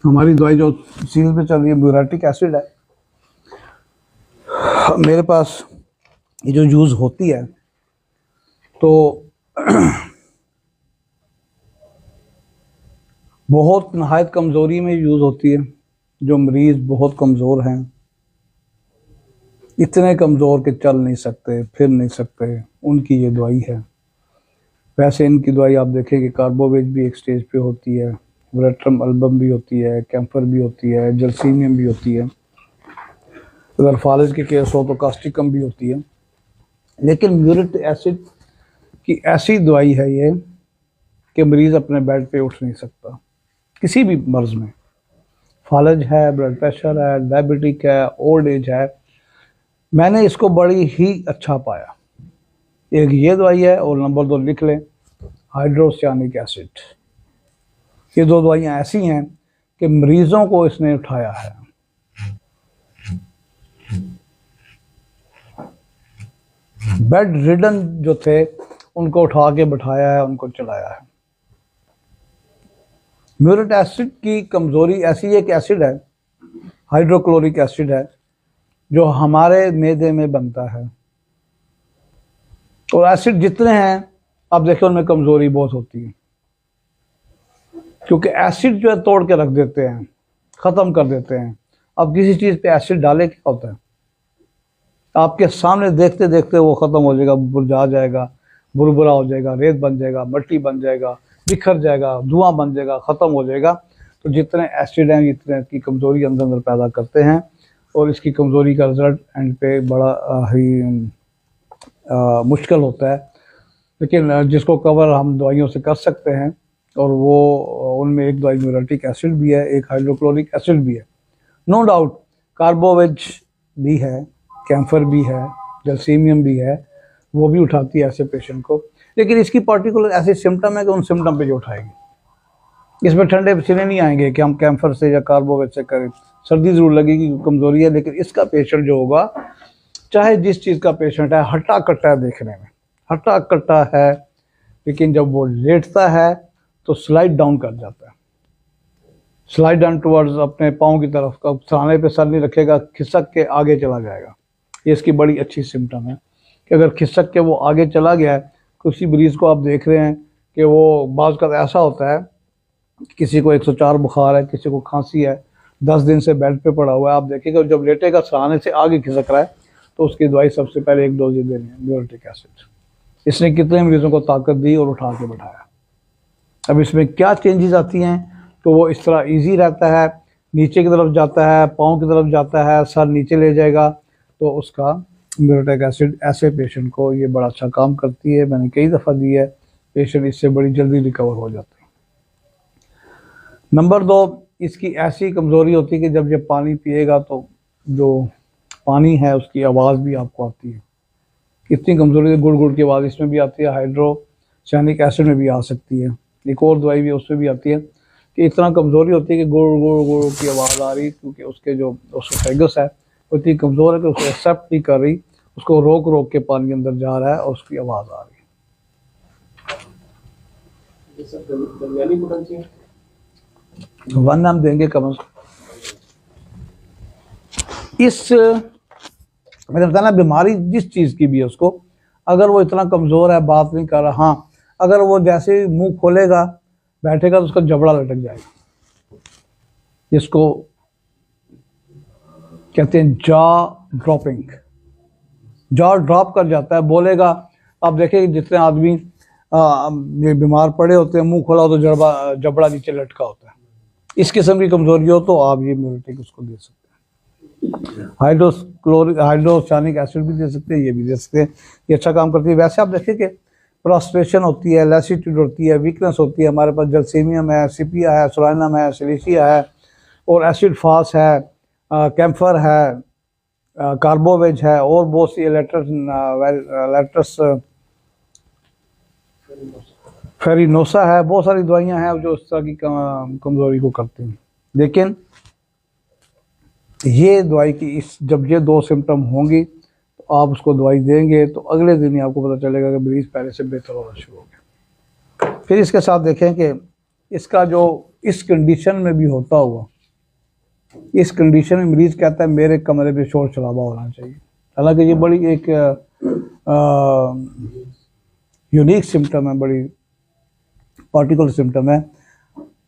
हमारी दवाई जो सीरीज पे चल रही है म्यूरेटिक एसिड है। मेरे पास ये जो यूज़ होती है तो बहुत नहायत कमज़ोरी में यूज़ होती है। जो मरीज़ बहुत कमज़ोर हैं, इतने कमज़ोर के चल नहीं सकते, फिर नहीं सकते, उनकी ये दवाई है। वैसे इनकी दवाई आप देखें कि कार्बोवेज भी एक स्टेज पे होती है, वेरेट्रम अल्बम भी होती है, कैम्फर भी होती है, जलसीमियम भी होती है, अगर फालिज के केस हो तो कास्टिकम भी होती है। लेकिन म्यूरिक एसिड की ऐसी दवाई है ये कि मरीज़ अपने बेड पे उठ नहीं सकता किसी भी मर्ज़ में। फालिज है, ब्लड प्रेशर है, डायबिटिक है, ओल्ड एज है, मैंने इसको बड़ी ही अच्छा पाया। एक ये दवाई है और नंबर 2 लिख लें हाइड्रोसियानिक एसिड। ये दो दवाइयाँ ऐसी हैं कि मरीज़ों को इसने उठाया है। बेड रिडन जो थे उनको उठा के बिठाया है, उनको चलाया है। म्यूरिक एसिड की कमज़ोरी ऐसी एक एसिड है, हाइड्रोक्लोरिक एसिड है, जो हमारे मैदे में बनता है। और एसिड जितने हैं आप देखो उनमें कमज़ोरी बहुत होती है, क्योंकि एसिड जो है तोड़ के रख देते हैं, ख़त्म कर देते हैं। अब किसी चीज़ पे एसिड डाले क्या होता है, आपके सामने देखते देखते वो ख़त्म हो जाएगा, मुरझा जाएगा, बुरबुरा हो जाएगा, रेत बन जाएगा, मिट्टी बन जाएगा, बिखर जाएगा, धुआं बन जाएगा, ख़त्म हो जाएगा। तो जितने एसिड हैं इतने की कमज़ोरी अंदर अंदर पैदा करते हैं, और इसकी कमज़ोरी का रिजल्ट एंड पे बड़ा ही मुश्किल होता है। लेकिन जिसको कवर हम दवाइयों से कर सकते हैं, और वो उनमें एक दवाई म्यूरेटिक एसिड भी है, एक हाइड्रोक्लोरिक एसिड भी है। नो डाउट कार्बोवेज भी है, कैम्फर भी है, जलसीमियम भी है, वो भी उठाती है ऐसे पेशेंट को। लेकिन इसकी पर्टिकुलर ऐसे सिम्टम है कि उन सिम्टम पे जो उठाएगी। इसमें ठंडे पसीने नहीं आएंगे कि हम कैम्फर से या कार्बोवेज से करें, सर्दी ज़रूर लगेगी, कमज़ोरी है। लेकिन इसका पेशेंट जो होगा, चाहे जिस चीज़ का पेशेंट है, हट्टा कट्टा है, देखने में हट्टा कट्टा है, लेकिन जब वो लेटता है तो स्लाइड डाउन कर जाता है, स्लाइड डाउन टुवर्ड्स अपने पाँव की तरफ का, सराहने पे सर नहीं रखेगा, खिसक के आगे चला जाएगा। ये इसकी बड़ी अच्छी सिम्टम है कि अगर खिसक के वो आगे चला गया है। किसी मरीज़ को आप देख रहे हैं कि वो बाज़ का ऐसा होता है, किसी को 104 बुखार है, किसी को खांसी है, 10 दिन से बेड पे पड़ा हुआ है, आप देखिएगा जब लेटेगा सराहने से आगे खिसक रहा है तो उसकी दवाई सबसे पहले एक डोज देनी है, म्यूरेटिक एसिड। इसने कितने मरीज़ों को ताकत दी और उठा के बैठाया। अब इसमें क्या चेंजेस आती हैं, तो वो इस तरह इजी रहता है, नीचे की तरफ जाता है, पाँव की तरफ जाता है, सर नीचे ले जाएगा। तो उसका म्यूरेटिक एसिड ऐसे पेशेंट को ये बड़ा अच्छा काम करती है। मैंने कई दफ़ा दी है, पेशेंट इससे बड़ी जल्दी रिकवर हो जाते हैं। नंबर 2, इसकी ऐसी कमज़ोरी होती है कि जब ये पानी पिएगा तो जो पानी है उसकी आवाज़ भी आपको आती है। इतनी कमज़ोरी है, गुड़ गुड़ की आवाज़ इसमें भी आती है, हाइड्रोसियानिक एसिड में भी आ सकती है। एक और दवाई भी उसमें भी आती है कि इतना कमज़ोरी होती है कि गुड़ गुड़ गुड़ की आवाज़ आ रही, क्योंकि उसके जो ओसोफेगस है वो इतनी कमज़ोर है कि उसे एक्सेप्ट नहीं कर रही, उसको रोक रोक के पानी अंदर जा रहा है और उसकी आवाज़ आ रही है। 1 हम देंगे कम से कम। इस मैंने बताया ना, बीमारी जिस चीज़ की भी है उसको, अगर वो इतना कमज़ोर है, बात नहीं कर रहा, हाँ अगर वो जैसे ही मुंह खोलेगा बैठेगा तो उसका जबड़ा लटक जाएगा, जिसको कहते हैं जॉ ड्रॉपिंग। जॉ ड्रॉप कर जाता है, बोलेगा। आप देखें जितने आदमी ये बीमार पड़े होते हैं, मुंह खोला हो तो जबड़ा नीचे लटका होता है। इस किस्म की कमज़ोरी हो तो आप ये म्यूरेटिक उसको दे सकते हैं। हाइड्रोसियानिक एसिड भी दे सकते हैं, ये भी दे सकते हैं, ये अच्छा काम करती है। वैसे आप देखें कि प्रोस्ट्रेशन होती है, लैसीट्यूड होती है, वीकनेस होती है, हमारे पास जलसीमियम है, सिपिया है, सोलानम है, सिलिशिया है, और एसिड फास है, कैम्फर है, कार्बोवेज है, और बहुत सी लेट्रस फेरिनोसा है, बहुत सारी दवाइयाँ हैं जो इस तरह की कमज़ोरी को करती हैं। लेकिन ये दवाई की जब ये 2 सिम्टम होंगी तो आप उसको दवाई देंगे तो अगले दिन ही आपको पता चलेगा कि मरीज़ पहले से बेहतर होना शुरू हो गया। फिर इसके साथ देखें कि इसका जो इस कंडीशन में भी होता हुआ, इस कंडीशन में मरीज कहता है मेरे कमरे में शोर शराबा होना चाहिए। हालांकि ये बड़ी एक यूनिक सिम्टम है, बड़ी पार्टिकुलर सिम्टम है।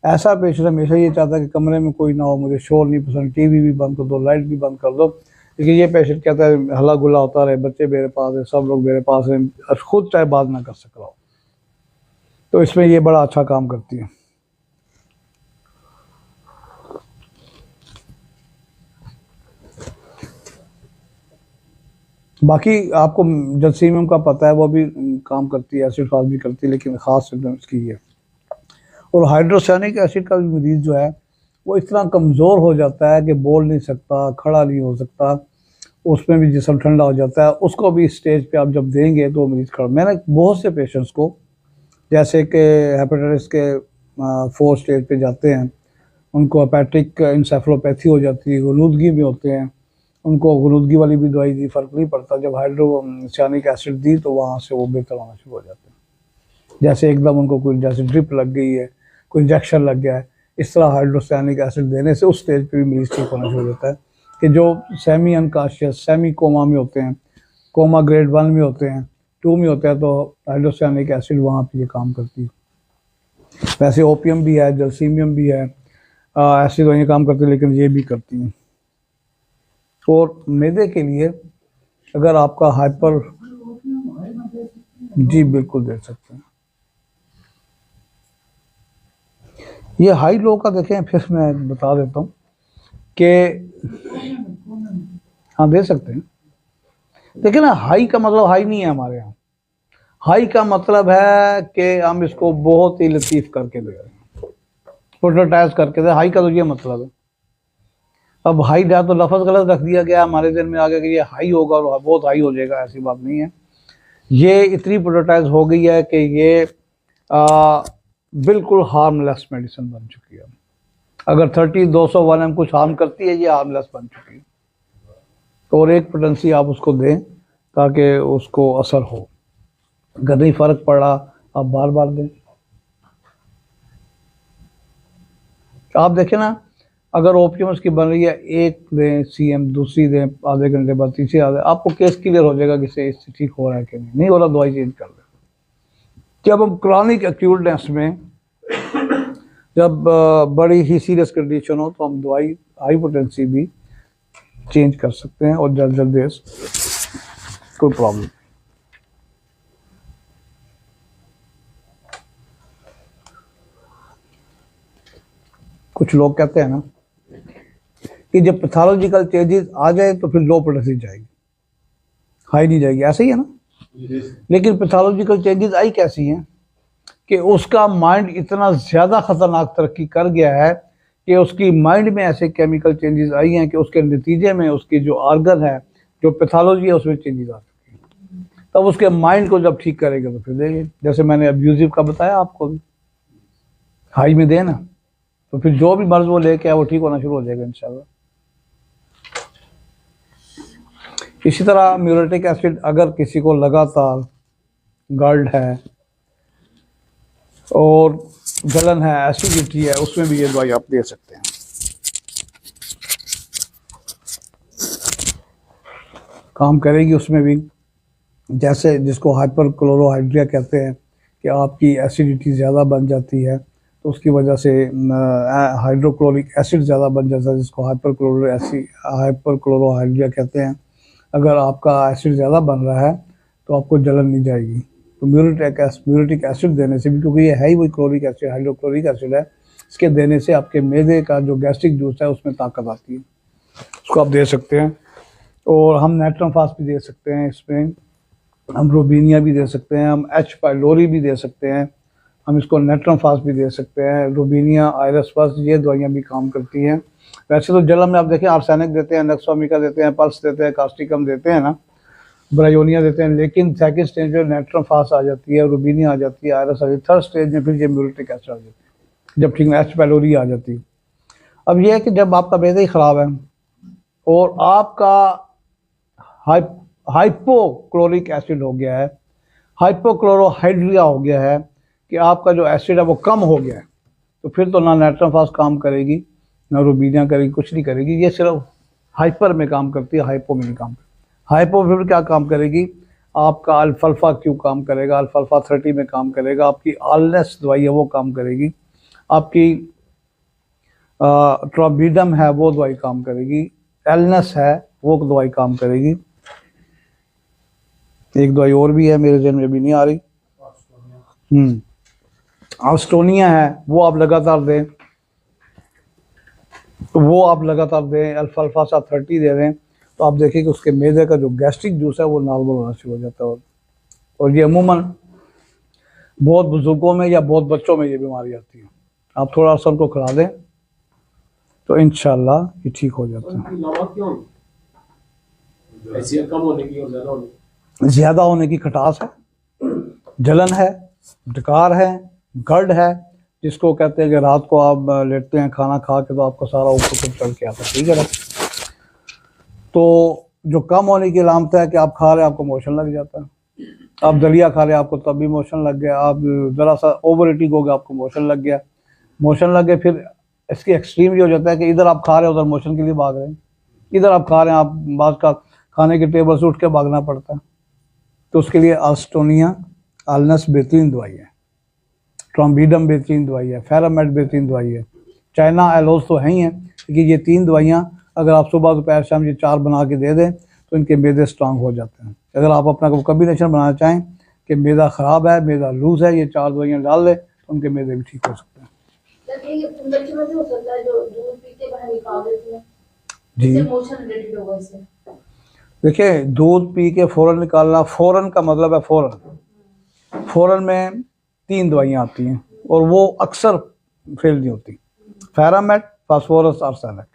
ऐसा पेशेंट हमेशा ये चाहता है कि कमरे में कोई ना हो, मुझे शोर नहीं पसंद, टीवी भी बंद कर दो, लाइट भी बंद कर दो। लेकिन ये पेशेंट कहता है हल्ला गुल्ला होता रहे, बच्चे मेरे पास है, सब लोग मेरे पास हैं, खुद चाहे बात ना कर सक रहा हो। तो इसमें ये बड़ा अच्छा काम करती है। बाकी आपको जलसीमियम का पता है, वो भी काम करती है, एसिड फास्ट भी करती है, लेकिन ख़ास सिम्टम इसकी है। और हाइड्रोसायनिक एसिड का भी मरीज़ जो है वो इतना कमज़ोर हो जाता है कि बोल नहीं सकता, खड़ा नहीं हो सकता, उसमें भी जिस्म ठंडा हो जाता है। उसको भी स्टेज पे आप जब देंगे तो मरीज़ खड़ा। मैंने बहुत से पेशेंट्स को, जैसे कि हेपेटाइटिस के 4 स्टेज पे जाते हैं, उनको हेपेटिक इंसेफलोपैथी हो जाती है, गलूदगी में होते हैं, उनको गलूदगी वाली भी दवाई दी, फ़र्क नहीं पड़ता। जब हाइड्रोसायनिक एसिड दी तो वहाँ से वो बेहतर होना शुरू हो जाते हैं। जैसे एकदम उनको कोई जैसे ड्रिप लग गई है, कोई इंजेक्शन लग गया है, इस तरह हाइड्रोसायनिक एसिड देने से उस स्टेज पे भी मरीज ठीक होना शुरू हो जाता है। कि जो सेमी अनकॉन्शियस, सेमी कोमा में होते हैं, कोमा ग्रेड 1 में होते हैं, 2 में होते हैं, तो हाइड्रोसायनिक एसिड वहाँ पे ये काम करती है। वैसे ओपियम भी है, जलसीमियम भी है, ऐसी दवाइयाँ काम करती है, लेकिन ये भी करती हैं। और मैदे के लिए अगर आपका हाइपर, जी बिल्कुल दे सकते हैं। ये हाई लो का देखें, फिर मैं बता देता हूँ कि हाँ दे सकते हैं। देखिए ना, हाई का मतलब हाई नहीं है हमारे यहाँ। हाई का मतलब है कि हम इसको बहुत ही लतीफ़ करके दे रहे हैं, प्रोटोटाइज करके दे। हाई का तो ये मतलब है। अब हाई है तो लफ्ज़ गलत रख दिया गया, हमारे दिन में आ गया कि ये हाई होगा और बहुत हाई हो जाएगा, ऐसी बात नहीं है। ये इतनी प्रोटोटाइज हो गई है कि ये बिल्कुल हार्मलेस मेडिसिन बन चुकी है। अगर 30-200 1 कुछ हार्म करती है, ये हार्मलेस बन चुकी है। और एक पोटेंसी आप उसको दें ताकि उसको असर हो। अगर नहीं फ़र्क पड़ा आप बार बार दें। आप देखें ना, अगर ओपियम उसकी बन रही है, एक दें CM, दूसरी दें आधे घंटे बाद, तीसरी आधे, आपको केस क्लियर हो जाएगा कि इससे ठीक हो रहा है कि नहीं हो रहा, दवाई चेंज कर दें। जब हम क्रॉनिक एक्यूटनेस में, जब बड़ी ही सीरियस कंडीशन हो, तो हम दवाई हाई पोटेंसी भी चेंज कर सकते हैं और जल्द जल्द कोई प्रॉब्लम। कुछ लोग कहते हैं ना कि जब पैथोलॉजिकल चेंजेस आ जाए तो फिर लो पोटेंसी जाएगी, हाई नहीं जाएगी, ऐसे ही है ना। लेकिन पैथोलॉजिकल चेंजेस आई कैसी हैं कि उसका माइंड इतना ज़्यादा ख़तरनाक तरक्की कर गया है कि उसकी माइंड में ऐसे केमिकल चेंजेस आई हैं कि उसके नतीजे में उसकी जो ऑर्गन है, जो पैथोलॉजी है, उसमें चेंजेस आ चुकी हैं। तब उसके माइंड को जब ठीक करेगा तो फिर देंगे। जैसे मैंने अब्यूजिव का बताया आपको भी, हाई में देना तो फिर जो भी मर्ज वो लेके आए वो ठीक होना शुरू हो जाएगा इंशाल्लाह। इसी तरह म्यूरेटिक एसिड अगर किसी को लगातार गर्ड है और जलन है, एसिडिटी है, उसमें भी ये दवाई आप दे सकते हैं। काम करेगी उसमें भी। जैसे जिसको हाइपर क्लोरोहाइड्रिया कहते हैं कि आपकी एसिडिटी ज़्यादा बन जाती है, तो उसकी वजह से हाइड्रोक्लोरिक एसिड ज़्यादा बन जाता है, जिसको हाइपर क्लोरोहाइड्रिया कहते हैं। अगर आपका एसिड ज़्यादा बन रहा है तो आपको जलन नहीं जाएगी। तो म्यूरेटिक एसिड देने से भी, क्योंकि ये है ही वही क्लोरिक एसिड, हाइड्रोक्लोरिक एसिड है, इसके देने से आपके मैदे का जो गैस्ट्रिक जूस है उसमें ताकत आती है, उसको आप दे सकते हैं। और हम नेट्रम फास्ट भी दे सकते हैं, इसमें हम रोबीनिया भी दे सकते हैं, हम H. पाइलोरी भी दे सकते हैं, हम इसको नेट्रम फास्ट भी दे सकते हैं। रोबीनिया, आयरस फास्ट, ये दवाइयाँ भी काम करती हैं। वैसे तो जलन में आप देखें आर्सेनिक देते हैं, नेक्सोमिका देते हैं, पल्स देते हैं, कास्टिकम देते हैं ना, ब्रायोनिया देते हैं, लेकिन सेकंड स्टेज में नेट्रम फास्ट आ जाती है, रूबीनिया आ जाती है, आयरस आ जाती है, थर्ड स्टेज में फिर ये म्यूरेटिक एसिड आ जाती है, जब ठीक H. पाइलोरी आ जाती है। अब यह है कि जब आपका मैदा ही ख़राब है और आपका हाइपोक्लोरिक एसिड हो गया है, हाइपोक्लोरोहाइड्रिया हो गया है, कि आपका जो एसिड है वो कम हो गया है, तो फिर तो ना नेट्रोफास काम करेगी, ना रूबीनिया करेगी, कुछ नहीं करेगी। ये सिर्फ हाइपर में काम करती है, हाइपो में नहीं काम करती। हाइपो फिर क्या काम करेगी, आपका अल्फा क्यू काम करेगा, अल्फा 30 में काम करेगा, आपकी आलनेस दवाई है वो काम करेगी, आपकी ट्रोबीडम है वो दवाई काम करेगी, एलनेस है वो दवाई काम करेगी। एक दवाई और भी है, मेरे जहन में भी नहीं आ रही, ऑस्टोनिया है, वो आप लगातार दें, तो वो आप लगातार दें, अल्फा 30 दे दें, तो आप देखिए कि उसके मैदे का जो गैस्ट्रिक जूस है वो नॉर्मल होना शुरू हो जाता है। और ये अमूमन बहुत बुजुर्गों में या बहुत बच्चों में ये बीमारी आती है। आप थोड़ा सा उनको खिला दें तो इंशाल्लाह ये ठीक हो जाता है। ज़्यादा होने की खटास है, जलन है, डकार है, गर्ड है, जिसको कहते हैं कि रात को आप लेटते हैं खाना खा के तो आपका सारा ऊपर चढ़ के आता है, ठीक है ना। तो जो कम होने की अलामत है कि आप खा रहे हैं आपको मोशन लग जाता है, आप दलिया खा रहे हैं आपको तब भी मोशन लग गया, आप ज़रा सा ओवर ईटिंग हो गया आपको मोशन लग गया, मोशन लग गए। फिर इसकी एक्सट्रीम ये हो जाता है कि इधर आप खा रहे हैं उधर मोशन के लिए भाग रहे हैं, इधर आप खा रहे हैं आप बाद का खाने के टेबल से उठ के भागना पड़ता है। तो उसके लिए ऑस्टोनिया आलनेस बेहतरीन दवाई है, ट्रोबीडम बेहतरीन दवाई है, फेरामेट बेहतरीन दवाई है, चाइना एलोज तो है ही है, क्योंकि ये 3 दवाइयाँ अगर आप सुबह दोपहर शाम ये 4 बना के दे दें तो इनके मैदे स्ट्रांग हो जाते हैं। अगर आप अपना को कॉम्बिनेशन बनाना चाहें कि मैदा ख़राब है, मैदा लूज़ है, ये 4 दवाइयाँ डाल दें तो उनके मैदे भी ठीक हो सकते हैं। जी देखिए, दूध पी के फ़ौरन निकालना, फ़ौरन का मतलब है फ़ौरन, फ़ौरन में 3 दवाइयाँ आती हैं और वो अक्सर फेल नहीं होती, फेरामेट, फास्फोरस और सैनिक।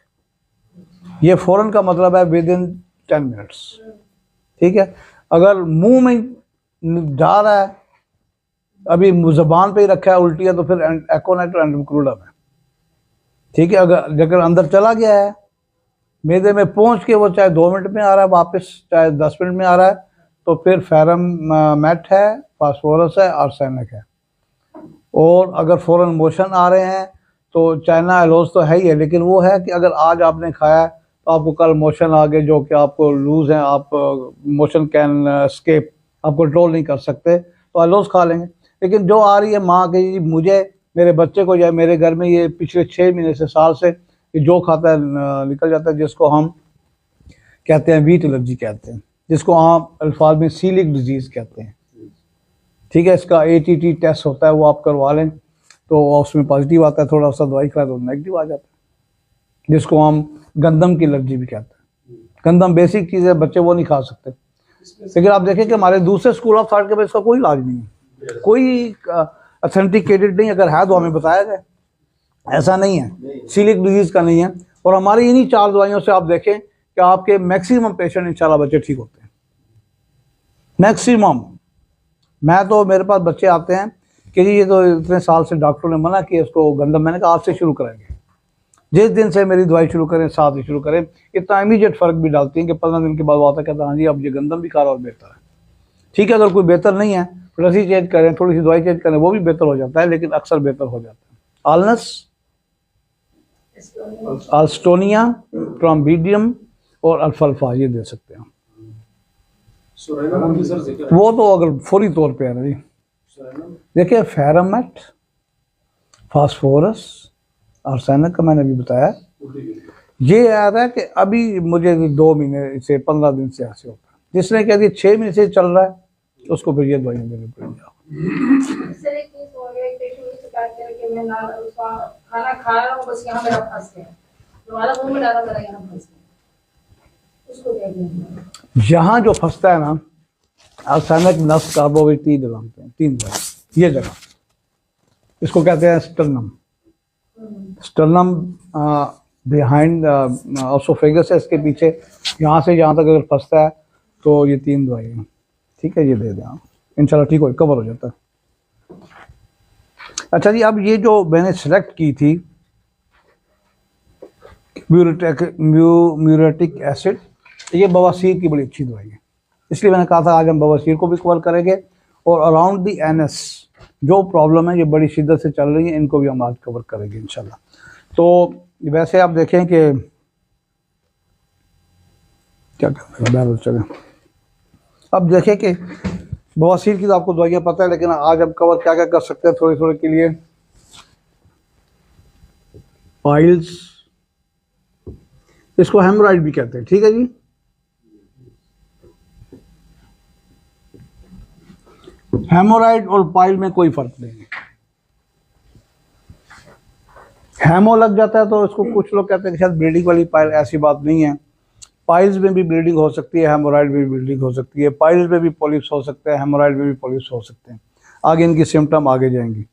ये फ़ौरन का मतलब है विद इन 10 मिनट्स, ठीक है। अगर मुंह में जा रहा है, अभी ज़बान पे ही रखा है, उल्टी है, तो फिर एकोनेट और एंडोक्रोडम है, ठीक है। अगर अंदर चला गया है, मैदे में पहुंच के वो चाहे 2 मिनट में आ रहा है वापस, चाहे 10 मिनट में आ रहा है, तो फिर फेरामेट है, फास्फोरस है, आर्सेनिक है। और अगर फ़ौरन मोशन आ रहे हैं तो चाइना एलोज तो है ही है, लेकिन वो है कि अगर आज आपने खाया है तो आपको कल मोशन आ गए जो कि आपको लूज़ हैं, आप मोशन कैन स्केप, आप कंट्रोल नहीं कर सकते, तो एलोज खा लेंगे। लेकिन जो आ रही है माँ के, मुझे, मेरे बच्चे को, या मेरे घर में ये पिछले 6 महीने से, साल से कि जो खाता है निकल जाता है, जिसको हम कहते हैं वीट एलर्जी कहते हैं, जिसको आम अल्फाज में सीलिक डिजीज़ कहते हैं, ठीक है। इसका ATT टेस्ट होता है, वो आप करवा लें तो उसमें पॉजिटिव आता है, थोड़ा सा दवाई खाए तो नेगेटिव आ जाता है, जिसको हम गंदम की एलर्जी भी कहते हैं। गंदम बेसिक चीज़ है, बच्चे वो नहीं खा सकते। लेकिन आप देखें कि हमारे दूसरे स्कूल ऑफ थॉट के इसका कोई इलाज नहीं है, कोई ऑथेंटिकेटेड नहीं, अगर है तो हमें बताया जाए, ऐसा नहीं है, सीलिक डिजीज़ का नहीं है। और हमारी इन्हीं 4 दवाइयों से आप देखें कि आपके मैक्सिमम पेशेंट इंशाल्लाह बच्चे ठीक होते हैं, मैक्सिमम। मैं तो, मेरे पास बच्चे आते हैं कि जी ये तो इतने साल से डॉक्टर ने मना किया इसको गंदम, मैंने कहा आज से शुरू करेंगे, जिस दिन से मेरी दवाई शुरू करें, साथ ही शुरू करें। इतना इमीडिएट फ़र्क भी डालती हैं कि 15 दिन के बाद वो आता कहता है हाँ जी अब ये गंदम भी खा रहा और बेहतर है, ठीक है। अगर कोई बेहतर नहीं है थोड़ी सी चेंज करें, थोड़ी सी दवाई चेंज करें, वो भी बेहतर हो जाता है, लेकिन अक्सर बेहतर हो जाता है। आलनेस, ऑस्टोनिया, ट्रोबीडियम और अल्फा ये दे सकते हैं। वो तो अगर फौरी तौर पे है ना जी, देखिए फेरामेट, फास्फोरस, आर्सेनिक का मैंने अभी बताया, ये आ रहा है कि अभी मुझे 2 महीने से 15 दिन से ऐसे होता है। जिसने कह दिया 6 महीने से चल रहा है उसको फिर ये दवाई देनी पड़ेगी। खाना खा रहा हूं बस यहाँ मेरा फंस गया, तुम्हारा मुंह में डाला मेरा यहाँ फंस गया, उसको क्या कहते हैं? यहाँ जो फंसता है ना, आर्सेनिक, नफ्स, कार्बोवेट लगाते हैं 3 दवाई, ये जगह इसको कहते हैं स्टर्नम। स्टर्नम बिहाइंड ऑसोफेगस है, इसके पीछे, यहाँ से यहाँ तक अगर फंसता है तो ये 3 दवाई है, ठीक है। ये दे दें आप, इंशाल्लाह ठीक हो, कवर हो जाता है। अच्छा जी, अब ये जो मैंने सेलेक्ट की थी म्यूरेटिक एसिड, ये बवासीर की बड़ी अच्छी दवाई है, इसलिए मैंने कहा था आज हम बवासीर को भी कवर करेंगे। और अराउंड द एनएस जो प्रॉब्लम है ये बड़ी शिद्दत से चल रही है, इनको भी हम आज कवर करेंगे इंशाल्लाह। तो वैसे आप देखें कि क्या कर चले, अब देखें कि बवासीर की तो आपको दवाइयाँ पता है, लेकिन आज हम कवर क्या क्या कर सकते हैं थोड़े थोड़े के लिए। पाइल्स, इसको हेमोराइड भी कहते हैं, ठीक है जी। हेमोराइड और पाइल में कोई फर्क नहीं है। हेमो लग जाता है तो इसको कुछ लोग कहते हैं कि शायद ब्लीडिंग वाली पाइल, ऐसी बात नहीं है। पाइल्स में भी ब्लीडिंग हो सकती है, हेमोराइड में भी ब्लीडिंग हो सकती है। पाइल्स में भी पॉलिप्स हो सकते हैं, हेमोराइड में भी पॉलिप्स हो सकते हैं। आगे इनकी सिम्टम आगे जाएंगी,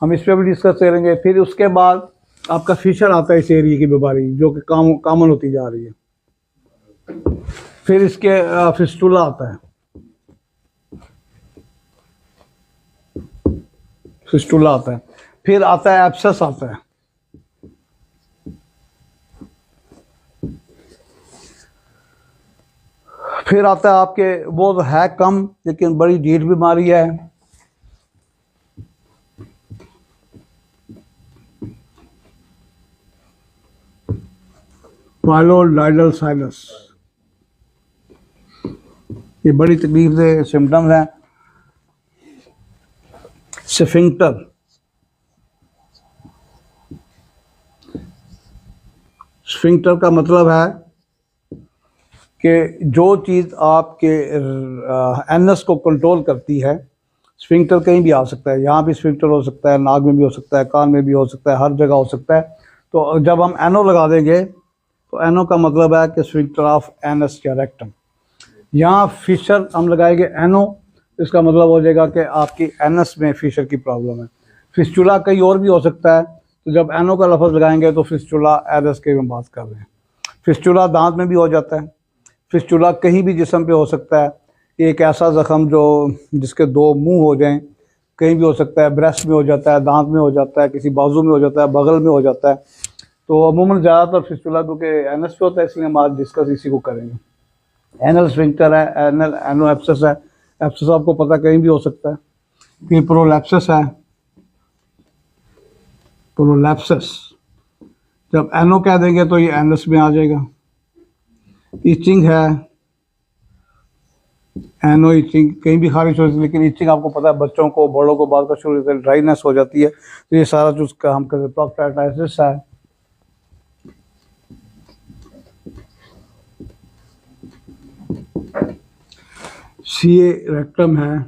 हम इस पर भी डिस्कस करेंगे। फिर उसके बाद आपका फिशर आता है, इस एरिया की बीमारी जो कि कॉमन होती जा रही है। फिर इसके फिस्टुला आता है, फिस्टुला आता है। फिर आता है एब्सेस आता है। फिर आता है आपके, वो तो है कम लेकिन बड़ी ढीठ बीमारी है, पाइलोडाइडल साइनस। ये बड़ी तकलीफ से सिम्टम्स हैं। स्फिंक्टर, स्फिंक्टर का मतलब है कि जो चीज़ आपके एनस को कंट्रोल करती है, स्फिंक्टर कहीं भी आ सकता है। यहाँ भी स्फिंक्टर हो सकता है, नाक में भी हो सकता है, कान में भी हो सकता है, हर जगह हो सकता है। तो जब हम एनो लगा देंगे तो एनो का मतलब है कि स्फिंक्टर ऑफ एनस या रेक्टम। यहाँ फिशर हम लगाएंगे एनो, इसका मतलब हो जाएगा कि आपकी एनस में फिशर की प्रॉब्लम है। फिस्टुला कहीं और भी हो सकता है, तो जब एनो का लफ्ज़ लगाएंगे तो फिस्टुला एनस की हम बात कर रहे हैं। फिस्टुला दांत में भी हो जाता है, फिस्टुला कहीं भी जिस्म पे हो सकता है। एक ऐसा ज़ख़म जो जिसके दो मुंह हो जाएं, कहीं भी हो सकता है। ब्रेस्ट में हो जाता है, दांत में हो जाता है, किसी बाजू में हो जाता है, बगल में हो जाता है। तो अमूमन ज़्यादातर फिस्टुला क्योंकि एनस पे होता है, इसलिए हम आज डिस्कस इसी को करेंगे। एनल स्फिंक्टर है, एनल एनो एब्सेस है। एब्सेस आपको पता कहीं भी हो सकता है। फिर प्रोलैप्सिस है, प्रोलैप्सिस जब एनो कह देंगे तो ये एनस में आ जाएगा। इचिंग है, एनो इचिंग कहीं भी खारिश हो सकती है, लेकिन इचिंग आपको पता है बच्चों को, बड़ों को बाद का शुरू होता है, ड्राइनेस हो जाती है। तो ये सारा जो उसका हम कहते हैं प्रोक्टाइटिस है। सीए रेक्टम है।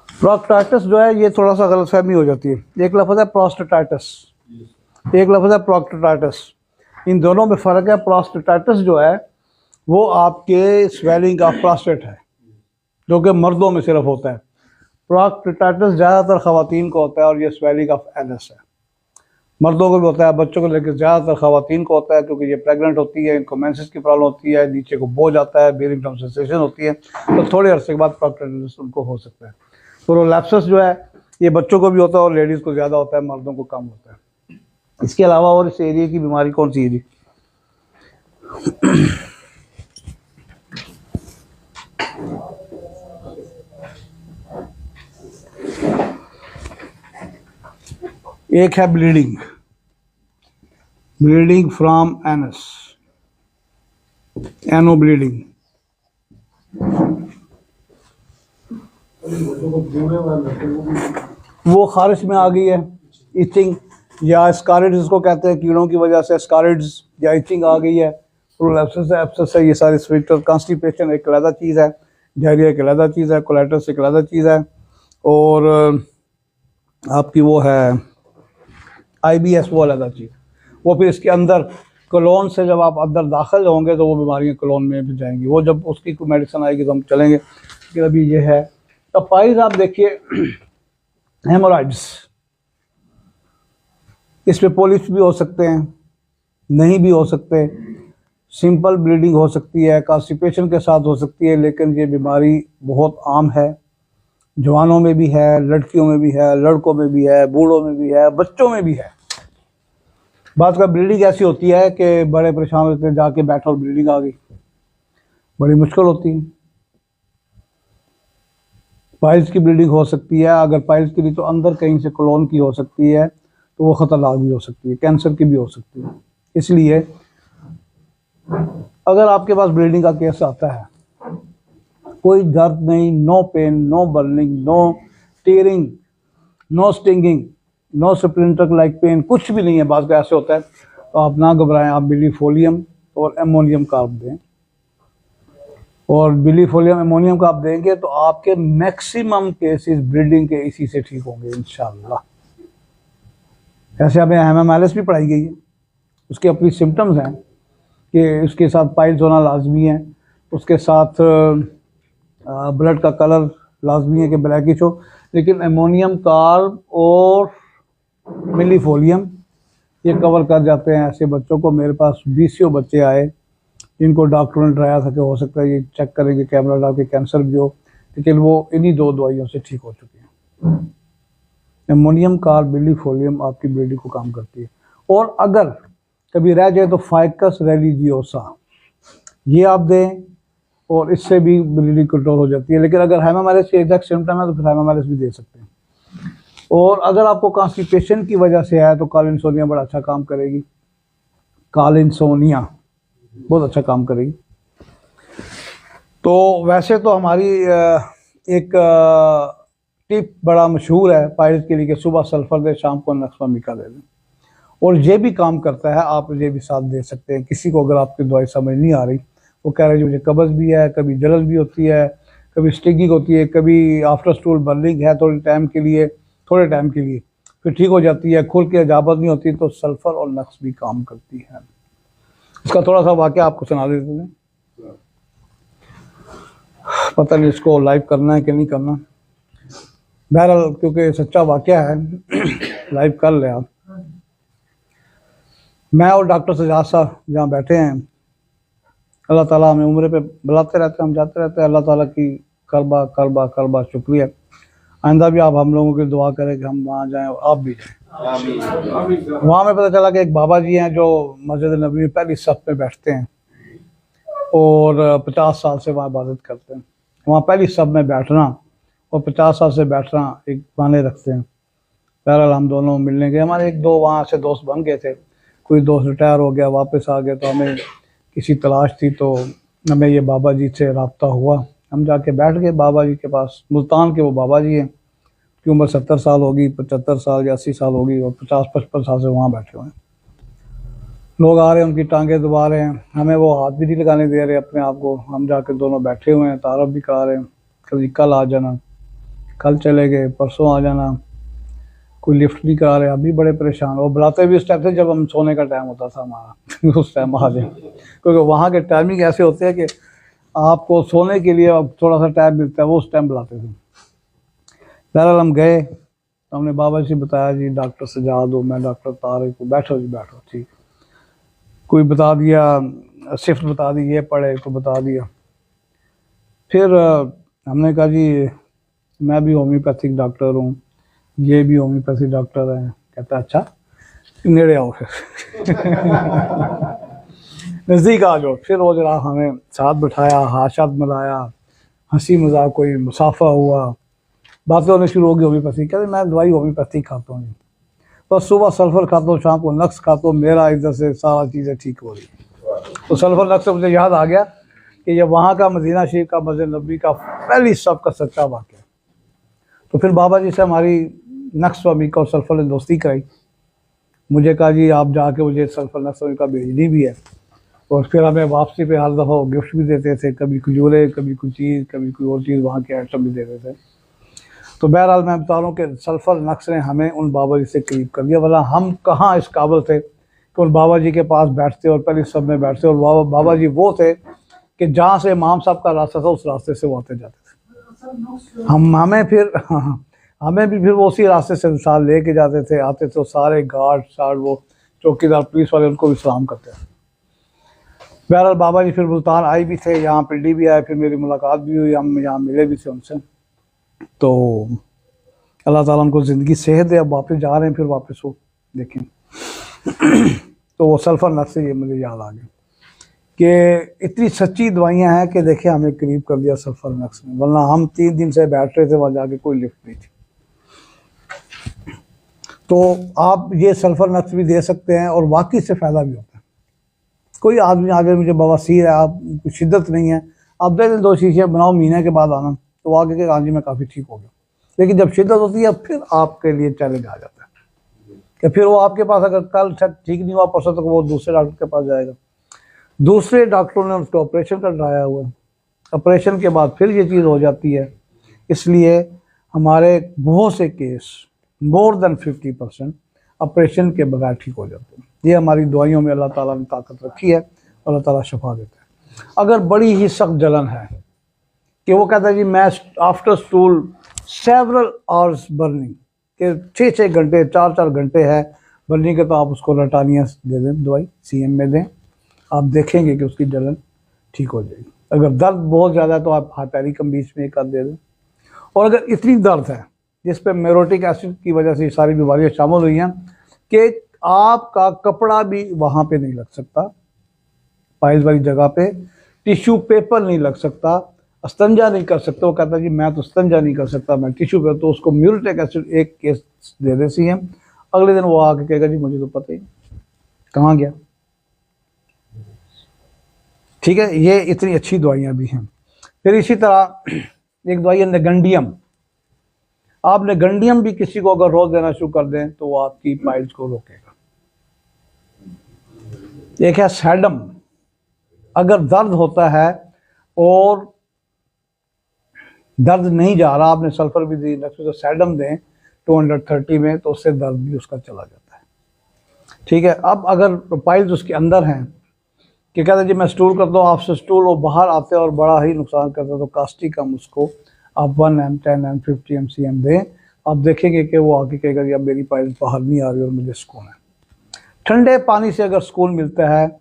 प्रोक्टाइटिस जो है ये थोड़ा सा गलतफहमी हो जाती है। एक लफ्ज़ है प्रोस्टेटाइटिस, एक लफ्ज़ है प्रोक्टाइटिस। इन दोनों में फ़र्क है। प्रोस्टेटाइटिस जो है वो आपके स्वेलिंग ऑफ प्रोस्टेट है, जो कि मर्दों में सिर्फ होता है। प्रोक्टाइटिस ज़्यादातर ख़वातीन को होता है और ये स्वेलिंग ऑफ एनस है। मर्दों को भी होता है, बच्चों को, लेकर ज़्यादातर ख़वातीन को होता है क्योंकि ये प्रेग्नेंट होती है, इनको मेंसेस की प्रॉब्लम होती है, नीचे को बोझ आता है, बेरिंग ड्रम सेंसेशन होती है, तो थोड़े अरसे के बाद प्रोक्टाइटिस उनको हो सकता है। प्रोलैप्सिस जो है ये बच्चों को भी होता है और लेडीज़ को ज़्यादा होता है, मर्दों को कम होता है। इसके अलावा और इस एरिया की बीमारी कौन सी है जी? एक है bleeding, bleeding from anus, ano bleeding. वो खारिश में आ गई है, इचिंग या स्कारिड्स इसको कहते हैं, कीड़ों की वजह से स्कारिड्स या इचिंग आ गई है। प्रोलैप्सिस है, एब्सेस है, ये सारी स्फिंक्टर। कॉन्स्टिपेशन एक अलग चीज़ है, डायरिया एक अलग चीज़ है, कोलाइटिस एक अलग चीज़ है, और आपकी वो है IBS वो अलग चीज़। वो फिर इसके अंदर कोलोन से जब आप अंदर दाखिल होंगे तो वो बीमारियाँ कोलोन में भी जाएंगी। वो जब उसकी कोई मेडिसिन आएगी तो हम चलेंगे, लेकिन अभी ये है। तो पाइल्स आप देखिए, हेमोराइड्स, इसमें पॉलिप्स भी हो सकते हैं, नहीं भी हो सकते। सिंपल ब्लीडिंग हो सकती है, कॉन्स्टिपेशन के साथ हो सकती है, लेकिन ये बीमारी बहुत आम है। जवानों में भी है, लड़कियों में भी है, लड़कों में भी है, बूढ़ों में भी है, बच्चों में भी है। बात का ब्लीडिंग ऐसी होती है कि बड़े परेशान होते हैं, जाके बैठो और ब्लीडिंग आ गई। बड़ी मुश्किल होती है। पाइल्स की ब्लीडिंग हो सकती है, अगर पाइल्स की नहीं तो अंदर कहीं से कोलोन की हो सकती है, तो वो ख़तरनाक भी हो सकती है, कैंसर की भी हो सकती है। इसलिए अगर आपके पास ब्लीडिंग का केस आता है, कोई दर्द नहीं, no pain, no burning, no tearing, no stinging, no splinter like pain, कुछ भी नहीं है, बात का ऐसे होता है, तो आप ना घबराएं, आप बिलीफोलियम और एमोनियम कार्ब दें। और बिलीफोलियम एमोनियम का आप देंगे तो आपके मैक्सिमम केसेस ब्लीडिंग के इसी से ठीक होंगे इंशाल्लाह। ऐसे हमें एमएमएलएस भी पढ़ाई गई है, उसके अपनी सिम्टम्स हैं कि उसके साथ पाइल्स होना लाजमी है, उसके साथ ब्लड का कलर लाजमी है कि ब्लैकिश हो, लेकिन एमोनियम कार्ब और मिलीफोलियम ये कवर कर जाते हैं ऐसे बच्चों को। मेरे पास 20 बच्चे आए जिनको डॉक्टरों ने डराया था कि हो सकता है ये चेक करेंगे कैमरा डाल के कैंसर भी हो, लेकिन वो इन्हीं 2 दवाइयों से ठीक हो चुके हैं। एमोनियम कार्ब बिलीफोलियम आपकी ब्लीडिंग को काम करती है। और अगर कभी रह जाए तो फाइकस रेलिजियोसा ये आप दें, और इससे भी ब्लीडिंग कंट्रोल हो जाती है। लेकिन अगर हेमामाइलिस के एग्जैक्ट सिम्टम है तो फिर हेमामाइलिस भी दे सकते हैं। और अगर आपको कॉन्स्टिपेशन की वजह से है तो कालिनसोनिया बड़ा अच्छा काम करेगी, कालिनसोनिया बहुत अच्छा काम करेगी। तो वैसे तो हमारी एक टिप बड़ा मशहूर है पाइल्स के लिए कि सुबह सल्फर दे, शाम को नक्सवामिका दे दें, और ये भी काम करता है। आप ये भी साथ दे सकते हैं। किसी को अगर आपकी दवाई समझ नहीं आ रही, वो कह रहे हैं मुझे कब्ज़ भी है, कभी जलन भी होती है, कभी स्टिंगिंग होती है, कभी आफ्टर स्टूल बर्निंग है थोड़े टाइम के लिए, फिर ठीक हो जाती है, खुल के इजाबत नहीं होती, तो सल्फर और नक्स भी काम करती है। इसका थोड़ा सा वाक़या आपको सुना देते हैं, पता नहीं इसको लाइव करना है कि नहीं करना, बहरहाल क्योंकि सच्चा वाक़या है लाइव कर ले आप। मैं और डॉक्टर सजाद साहब जहाँ बैठे हैं, अल्लाह ताला हमें उम्र पे बुलाते रहते हैं, हम जाते रहते हैं। अल्लाह ताला की करबा करबा करबा शुक्रिया। आइंदा भी आप हम लोगों की दुआ करें कि हम वहाँ जाएं और आप भी जाएं। वहाँ में पता चला कि एक बाबा जी हैं जो मस्जिद नबी में पहली सफ में बैठते हैं और 50 साल से वहाँ इबादत करते हैं। वहाँ पहली सफ में बैठना और 50 साल से बैठना एक माने रखते हैं। बहरहाल हम दोनों मिलने गए, हमारे 1-2 वहाँ से दोस्त बन गए थे, कोई दोस्त रिटायर हो गया वापस आ गया, तो हमें किसी तलाश थी, तो हमें ये बाबा जी से रब्ता हुआ। हम जाके बैठ गए बाबा जी के पास। मुल्तान के वो बाबा जी हैं, की उम्र 70 साल होगी, 75 साल या 80 साल होगी, और 50-55 साल से वहाँ बैठे हुए हैं। लोग आ रहे हैं, उनकी टांगें दबा रहे हैं, हमें वो हाथ भी नहीं लगाने दे रहे अपने आप को। हम जाके दोनों बैठे हुए हैं, तारफ भी करा रहे हैं, कल आ जाना, कल चले गए, परसों आ जाना, कोई लिफ्ट नहीं करा रहे। अभी बड़े परेशान। वो बुलाते भी उस टाइम से जब हम सोने का टाइम होता था हमारा उस टाइम आ जाए, क्योंकि वहाँ के टाइमिंग ऐसे होते हैं कि आपको सोने के लिए अब थोड़ा सा टाइम मिलता है, वो उस टाइम बुलाते थे। बहरहाल हम गए, तो हमने बाबा जी बताया जी डॉक्टर सजाद हो, मैं डॉक्टर तारिक हूँ। बैठो जी बैठो, ठीक। कोई बता दिया, शिफ्ट बता दी, ये पढ़े तो बता दिया। फिर हमने कहा जी मैं भी होम्योपैथिक डॉक्टर हूँ, ये भी होम्योपैथी डॉक्टर हैं। कहता अच्छा नेड़े आओ फिर नज़दीक आ जाओ। फिर वो जरा हमें साथ बिठाया, हाथ मिलाया, हंसी मजाक, कोई मुसाफा हुआ, बातें होने शुरू हो गई होम्योपैथी। कहते मैं दवाई होम्योपैथी खाता हूँ, बस सुबह सल्फर खाता हूँ, शाम को नक्स खाता हूँ, मेरा इधर से सारा चीज़ें ठीक हो रही। तो सल्फर नक्स से मुझे याद आ गया कि ये वहाँ का मदीना शरीफ का मस्जिद नबी का पहली सब का सच्चा वाक़या। तो फिर बाबा जी से हमारी नक्स वामी का और सल्फर ने दोस्ती कराई। मुझे कहा जी आप जाके मुझे सल्फर नक्स वामी का भेजनी भी है। और फिर हमें वापसी पे हर दफ़ा वो गिफ्ट भी देते थे, कभी खजूरे, कभी कोई चीज़, कभी कोई और चीज़, वहाँ के आइटम भी देते थे। तो बहरहाल मैं बता रहा हूँ कि सल्फर नक्स ने हमें उन बाबा जी से करीब कर दिया, वरना हम कहाँ इस काबिल थे कि उन बाबा जी के पास बैठते और पहले सब में बैठते। और बाबा जी वो थे कि जहाँ से इमाम साहब का रास्ता था उस रास्ते से वो आते जाते थे। हमें भी फिर वो उसी रास्ते से साल ले के जाते थे, आते थे। सारे गार्ड वो चौकीदार पुलिस वाले उनको भी सलाम करते थे। बहरहाल बाबा जी फिर मुल्तान आए भी थे, यहाँ पिंडी भी आए, फिर मेरी मुलाकात भी हुई, हम यहाँ मिले भी थे उनसे। तो अल्लाह ताला उनको ज़िंदगी सेहत दे। अब वापस जा रहे हैं, फिर वापस वो देखें तो वो सल्फर नक्स से ये मुझे याद आ गया कि इतनी सच्ची दवाइयाँ हैं कि देखिए हमें करीब कर दिया सल्फरमैक्स ने, वरना हम 3 दिन से बैठ रहे थे वहाँ जाके, कोई लिफ्ट नहीं थी। तो आप ये सल्फरमैक्स भी दे सकते हैं और वाकई से फ़ायदा भी होता है। कोई आदमी आगे मुझे बवासीर है, आप कुछ शिद्दत नहीं है, आप दे दें 2 शीशे, बनाओ, महीने के बाद आना तो आगे के हाँ जी मैं काफ़ी ठीक हो गया। लेकिन जब शिद्दत होती है फिर आपके लिए चैलेंज आ जाता है कि फिर वो आपके पास अगर कल ठीक नहीं हुआ, परसों तक वो दूसरे डॉक्टर के पास जाएगा। दूसरे डॉक्टरों ने उसको ऑपरेशन करवाया हुआ है, ऑपरेशन के बाद फिर ये चीज़ हो जाती है। इसलिए हमारे बहुत से केस मोर देन 50% ऑपरेशन के बगैर ठीक हो जाते हैं। ये हमारी दवाइयों में अल्लाह ताला ने ताकत रखी है, अल्लाह ताला शफा देता है। अगर बड़ी ही सख्त जलन है कि वो कहता है जी मैं after stool several hours burning, के 6-6 घंटे 4-4 घंटे है बर्निंग के, तो आप उसको रटानिया दे दें, दवाई CM में दें, आप देखेंगे कि उसकी जलन ठीक हो जाएगी। अगर दर्द बहुत ज़्यादा है तो आप हाइपेरिकम बीच में कर दे दें। और अगर इतनी दर्द है जिस पे मेरोटिक एसिड की वजह से सारी बीमारियाँ शामिल हुई हैं कि आपका कपड़ा भी वहाँ पे नहीं लग सकता, पाइल्स वाली जगह पे टिश्यू पेपर नहीं लग सकता, अस्तंजा नहीं कर सकते। वो कहता है जी मैं तो अस्तंजा नहीं कर सकता, मैं टिश्यू पेपर, तो उसको म्यूरेटिक एसिड एक केस दे दे CM, अगले दिन वो आके कहेगा जी मुझे तो पता ही कहाँ गया। ठीक है, ये इतनी अच्छी दवाइयाँ भी हैं। फिर इसी तरह एक दवाई है नेगंडियम। आप नेगंडियम भी किसी को अगर रोज देना शुरू कर दें तो वो आपकी पाइल्स को रोकेगा। एक है सैडम, अगर दर्द होता है और दर्द नहीं जा रहा, आपने सल्फर भी दी, तो सैडम दें 230 में, तो उससे दर्द भी उसका चला जाता है। ठीक है, अब अगर पाइल्स उसके अंदर हैं कि कहते हैं जी मैं स्टूल कर दो, आपसे स्टूल वो बाहर आते हैं और बड़ा ही नुकसान करते हैं, तो कास्टिकम उसको आप 1 m 10 m 50 m CM दें, आप देखेंगे कि वो आके कहेगा जी अब मेरी पाइल्स बाहर नहीं आ रही और मुझे सुकून है। ठंडे पानी से अगर सुकून मिलता है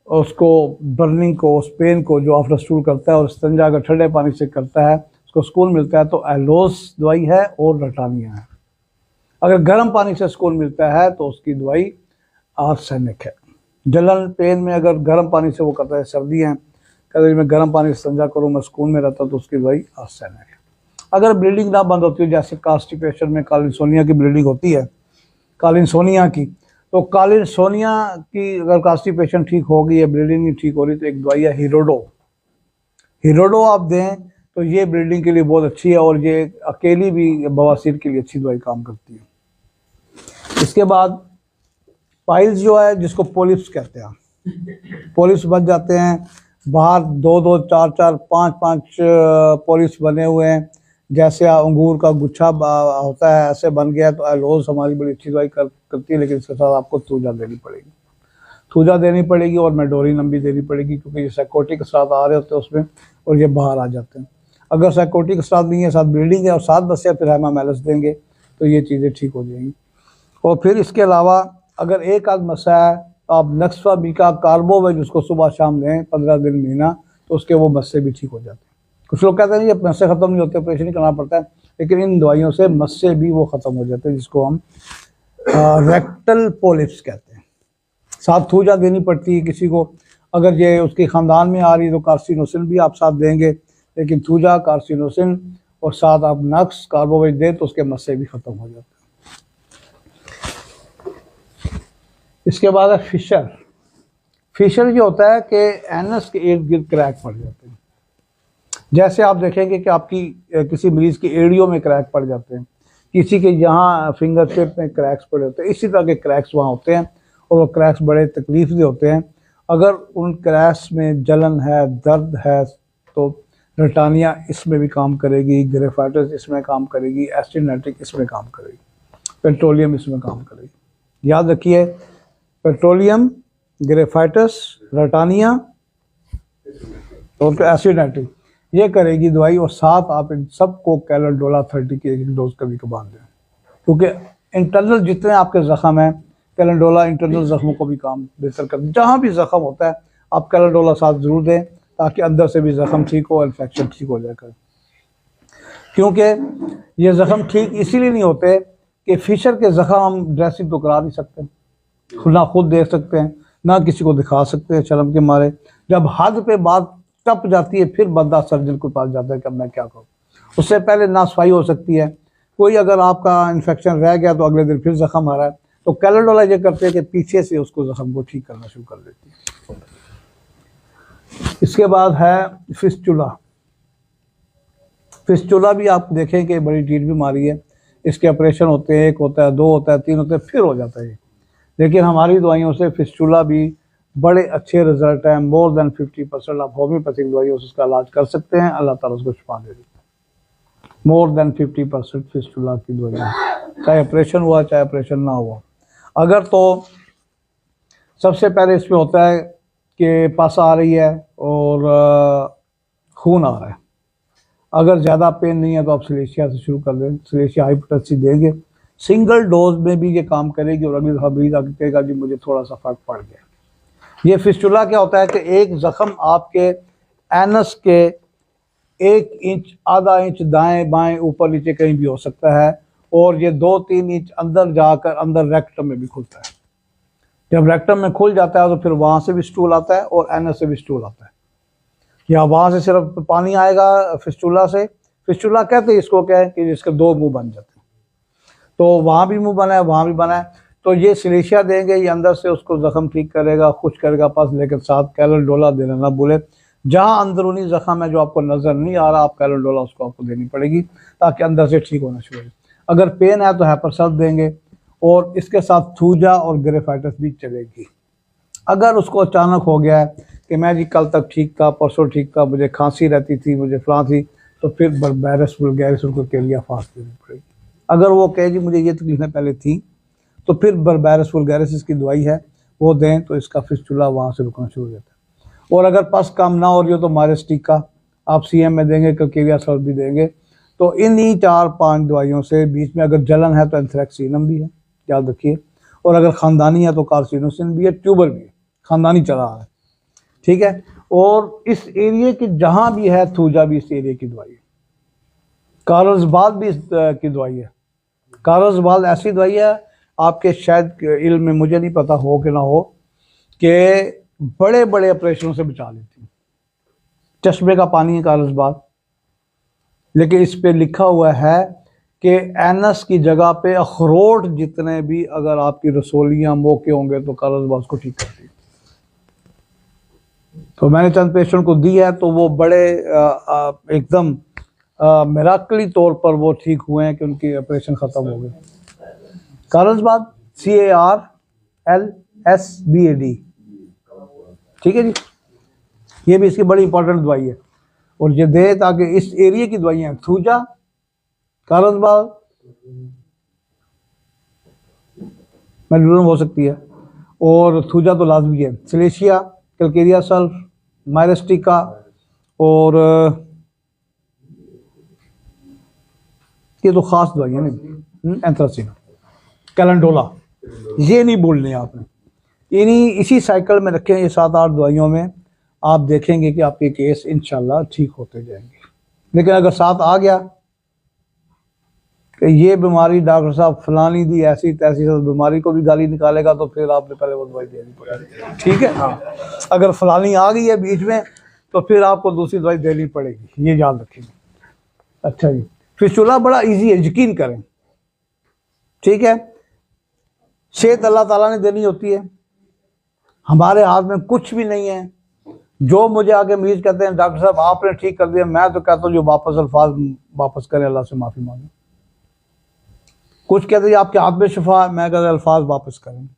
उसको, बर्निंग को, उस पेन को जो आफ्टर स्टूल करता है, और इस्तिंजा अगर ठंडे पानी से करता है उसको सुकून मिलता है, तो एलोस दवाई है और रटानिया है। अगर गर्म पानी से सुकून मिलता है तो उसकी दवाई आर्सेनिक है। जलन पेन में अगर गर्म पानी से वो करता है, सर्दी है कहते हैं मैं गर्म पानी से संजा करूँ मैं सुकून में रहता, तो उसकी दवाई आर्सेनिक है। अगर ब्लीडिंग ना बंद होती है, जैसे कांस्टिपेशन में कालिनसोनिया की ब्लीडिंग होती है, कालिनसोनिया की, तो कालिनसोनिया की अगर कांस्टिपेशन ठीक हो गई है, ब्लीडिंग नहीं ठीक हो रही, तो एक दवाई है हीरोडो। हीरोडो आप दें तो ये ब्लीडिंग के लिए बहुत अच्छी है, और ये अकेली भी बवासीर के लिए अच्छी दवाई काम करती है। इसके बाद पाइल्स जो है, जिसको पोलिप्स कहते हैं, पोलिप्स बन जाते हैं बाहर, 2-2 4-4 5-5 पोलिप्स बने हुए हैं, जैसे अंगूर का गुच्छा होता है ऐसे बन गया, तो एलोज हमारी बड़ी अच्छी दवाई करती है। लेकिन इसके साथ आपको थूजा देनी पड़ेगी, थूजा देनी पड़ेगी और मेडोरिनम भी देनी पड़ेगी, क्योंकि ये साइकोटिक असरात आ रहे होते हैं उसमें और ये बाहर आ जाते हैं। अगर साइकोटिक असरात नहीं है, साथ ब्लीडिंग है और साथ बस या फिर हेमामेलिस देंगे तो ये चीज़ें ठीक हो जाएंगी। और फिर इसके अलावा अगर एक आध मसा है तो आप नक्सवा बीका कार्बोवेज उसको सुबह शाम लें 15 दिन महीना, तो उसके वो मस्से भी ठीक हो जाते हैं। कुछ लोग कहते हैं ये मस्से ख़त्म नहीं होते, ऑपरेशन ही करना पड़ता है, लेकिन इन दवाइयों से मस्से भी वो ख़त्म हो जाते हैं, जिसको हम रेक्टल पोलिप्स कहते हैं। साथ थूजा देनी पड़ती है किसी को, अगर ये उसके ख़ानदान में आ रही है तो कार्सिनोसिन भी आप साथ देंगे, लेकिन थूजा, कार्सिनोसिन और साथ आप नक्स कार्बोवेज दें तो उसके मस्से भी ख़त्म हो जाते हैं। इसके बाद है फिशर। फिशर ये होता है कि एनस के इर्द गिर्द क्रैक पड़ जाते हैं। जैसे आप देखेंगे कि आपकी किसी मरीज़ की एड़ियों में क्रैक पड़ जाते हैं, किसी के यहाँ फिंगर टिप में क्रैक्स पड़े होते हैं, इसी तरह के क्रैक्स वहाँ होते हैं और वो क्रैक्स बड़े तकलीफदेह होते हैं। अगर उन क्रैक्स में जलन है, दर्द है, तो रटानिया इसमें भी काम करेगी, ग्रेफाइटिस इसमें काम करेगी, एस्टिनाइटिक इसमें काम करेगी, पेट्रोलियम इसमें काम करेगी। याद रखिए, पेट्रोलियम, ग्रेफाइटिस, रटानिया और एसिडाइटिक ये करेगी दवाई, और साथ आप इन सबको कैलेंडोला 30 की एक डोज कभी कभार दें, क्योंकि इंटरनल जितने आपके ज़ख़म हैं, कैलेंडोला इंटरनल ज़ख़मों को भी काम बेहतर कर, जहाँ भी ज़ख़म होता है आप कैलेंडोला साथ ज़रूर दें, ताकि अंदर से भी ज़ख़म ठीक हो, इन्फेक्शन ठीक हो जाए कर। क्योंकि ये ज़ख़म ठीक इसीलिए नहीं होते कि फिशर के ज़ख़म हम ड्रेसिंग तो करा नहीं सकते, खुद ना खुद देख सकते हैं, ना किसी को दिखा सकते हैं शर्म के मारे। जब हद पे बात टप जाती है फिर बंदा सर्जन के पास जाता है कि अब मैं क्या करूँ। उससे पहले ना सफाई हो सकती है। कोई अगर आपका इन्फेक्शन रह गया तो अगले दिन फिर जख्म आ रहा है, तो कैलेंडोला ये करते हैं कि पीछे से उसको जख्म को ठीक करना शुरू कर देती है। इसके बाद है फिस्टुला। फिस्टुला भी आप देखें कि बड़ी ढीठ बीमारी है। इसके ऑपरेशन होते हैं, 1 होता है, 2 होता है, 3 होते हैं, फिर हो जाता है। लेकिन हमारी दवाइयों से फिस्टुला भी बड़े अच्छे रिजल्ट हैं। मोर देन 50% आप होम्योपैथिक दवाइयों से उसका इलाज कर सकते हैं, अल्लाह ताला उसको शिफा दे देता है। मोर देन 50% फिस्टुला की दवाइयाँ, चाहे ऑपरेशन हुआ चाहे ऑपरेशन ना हुआ। अगर तो सबसे पहले इसमें होता है कि पस आ रही है और खून आ रहा है। अगर ज़्यादा पेन नहीं है तो आप सिलेशिया से शुरू कर दें, सिलेशिया हाइपोटेक्सी देंगे। सिंगल डोज में भी ये काम करेगी और अगली दफ़ा मरीज आके कहेगा जी मुझे थोड़ा सा फर्क पड़ गया। ये फिस्टुला क्या होता है कि एक ज़ख्म आपके एनस के 1 इंच, आधा इंच दाएं बाएं ऊपर नीचे कहीं भी हो सकता है, और ये 2-3 इंच अंदर जाकर अंदर रेक्टम में भी खुलता है। जब रेक्टम में खुल जाता है तो फिर वहाँ से भी स्टूल आता है और एनस से भी स्टूल आता है, या वहाँ से सिर्फ पानी आएगा फिस्टुला से। फिस्टुला कहते हैं इसको, क्या है कि जिसके 2 मुंह बन जाते हैं, तो वहाँ भी मुंह बना है, वहाँ भी बना है। तो ये सिलेशिया देंगे, ये अंदर से उसको जख्म ठीक करेगा, खुश करेगा पास, लेकिन साथ कैलेंडोला देना ना भूले। जहाँ अंदरूनी जख्म है जो आपको नज़र नहीं आ रहा, आप कैलेंडोला उसको आपको देनी पड़ेगी ताकि अंदर से ठीक होना शुरू हो। अगर पेन है तो हैपरसल्फ देंगे, और इसके साथ थूजा और ग्रेफाइटिस भी चलेगी। अगर उसको अचानक हो गया है कि मैं जी कल तक ठीक था, परसों ठीक था, मुझे खांसी रहती थी, मुझे फलां थी, तो फिर बर्बेरस वुल्गैरिस उनको केलिया फास्ट देनी पड़ेगी। अगर वो कहे जी मुझे ये तकलीफें पहले थी, तो फिर बर्बेरस वुल्गैरिस इसकी दवाई है वो दें, तो इसका फिस्टुला वहाँ से रुकना शुरू हो जाता है। और अगर पस कम ना हो रही हो तो मायरेस्टिका आप CM में देंगे, कैलकेविया सल्फ भी देंगे। तो इन्हीं 4-5 दवाइयों से, बीच में अगर जलन है तो एंथ्रेक्सिनम भी है, याद रखिए। और अगर ख़ानदानी है तो कार्सिनोसिन भी है, ट्यूबर भी है, ख़ानदानी चला रहा है, ठीक है। और इस एरिए की जहाँ भी है थूजा भी इस एरिए की दवाई है। कारज़बाल भी इस की दवाई है। कारज़बाल ऐसी दवाई है आपके शायद इल्म में, मुझे नहीं पता हो कि ना हो, कि बड़े बड़े ऑपरेशनों से बचा लेती है। चश्मे का पानी है कारज़बाल, लेकिन इस पे लिखा हुआ है कि एनस की जगह पे अखरोट जितने भी अगर आपकी रसोलियाँ मौके होंगे तो कारज़बाल को ठीक करती है। तो मैंने चंद पेशेंट को दी है तो वो बड़े एकदम मिराकली तौर पर वो ठीक हुए हैं कि उनकी ऑपरेशन ख़त्म हो गए। कारज़बाल CARLSBAD, ठीक है जी। ये भी इसकी बड़ी इंपॉर्टेंट दवाई है, और ये दे ताकि इस एरिया की दवाइयाँ थूजा, कारज़बाल, मेलुरम हो सकती है, और थूजा तो लाजमी है, सिलेशिया, कैलकेविया सल्फ, मायरेस्टिका, और ये तो ख़ास दवाइयाँ नहीं, एंथ्रासिन, कैलेंडोला, ये नहीं भूलने आपने। इन्हीं इसी साइकिल में रखें, ये 7-8 दवाइयों में आप देखेंगे कि आपके केस इंशाल्लाह ठीक होते जाएंगे। लेकिन अगर साथ आ गया कि ये बीमारी डॉक्टर साहब फलानी दी ऐसी तैसी, बीमारी को भी गाली निकालेगा, तो फिर आपने पहले वो दवाई देनी पड़ेगी, ठीक है। हाँ, अगर फलानी आ गई है बीच में तो फिर आपको दूसरी दवाई देनी पड़ेगी, ये याद रखेंगे। अच्छा जी, फिस्टुला बड़ा इजी है, यकीन करें, ठीक है। सेहत अल्लाह ताला ने देनी होती है, हमारे हाथ में कुछ भी नहीं है। जो मुझे आके मरीज कहते हैं डॉक्टर साहब आपने ठीक कर दिया, मैं तो कहता हूँ जो वापस अल्फाज वापस करें, अल्लाह से माफ़ी मांगे। कुछ कहते हैं आपके हाथ में शिफा, मैं कहता अल्फाज वापस करें।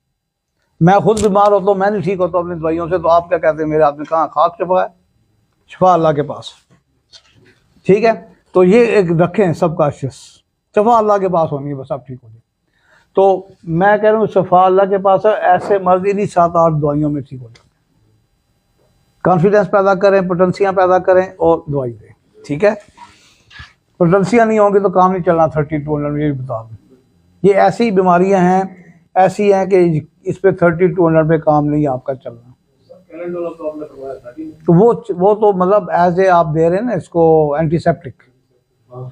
मैं खुद बीमार होता हूँ, मैं नहीं ठीक होता अपनी दवाइयों से, तो आप क्या कहते हैं मेरे हाथ में कहाँ खाक शिफा है? शिफा अल्लाह के पास, ठीक है। तो ये एक रखें सबका शिफा अल्लाह के पास होनी है, बस आप ठीक हो जाए। तो मैं कह रहा हूँ शिफा अल्लाह के पास है, ऐसे मर्ज इन्हीं 7-8 दवाइयों में ठीक हो जाए। कॉन्फिडेंस पैदा करें, पोटेंशियाँ पैदा करें और दवाई दें, ठीक है। पोटेंशियाँ नहीं होंगी तो काम नहीं चलना। 30-200 ये बता दूँ, ये ऐसी बीमारियां हैं, ऐसी हैं कि इस पे 30-200 पे काम नहीं आपका चलना। तो वो तो मतलब एज ए आप दे रहे हैं ना इसको एंटीसेप्टिक,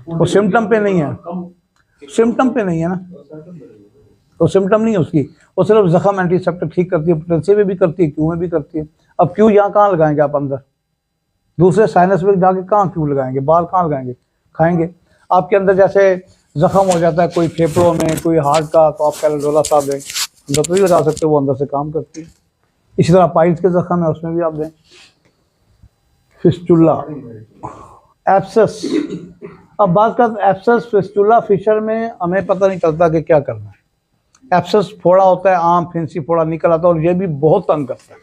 वो सिम्टम पे नहीं है, सिम्टम पे नहीं है ना, तो सिम्टम नहीं है उसकी, वो सिर्फ जख्म एंटीसेप्टिक ठीक करती है, पोटेंशियल में भी करती है, क्यू में भी करती है। अब क्यू यहाँ कहाँ लगाएंगे आप अंदर, दूसरे साइनस में जाके कहाँ क्यू लगाएंगे, बाहर कहाँ लगाएंगे, खाएंगे। आपके अंदर जैसे जख्म हो जाता है कोई फेफड़ों में, कोई हार्ट का, तो आप कैलेंडोला साहब दें, अंदर तो नहीं लगा सकते, वो अंदर से काम करती है। इसी तरह पाइल्स के जख्म है, उसमें भी आप दें। फिस्टुला, एब्सेस, अब बात कर एब्सेस, फिस्टुला, फिशर में हमें पता नहीं चलता कि क्या करना है। एब्सेस फोड़ा होता है, आम फिंसी फोड़ा निकल आता है, और ये भी बहुत तंग करता है,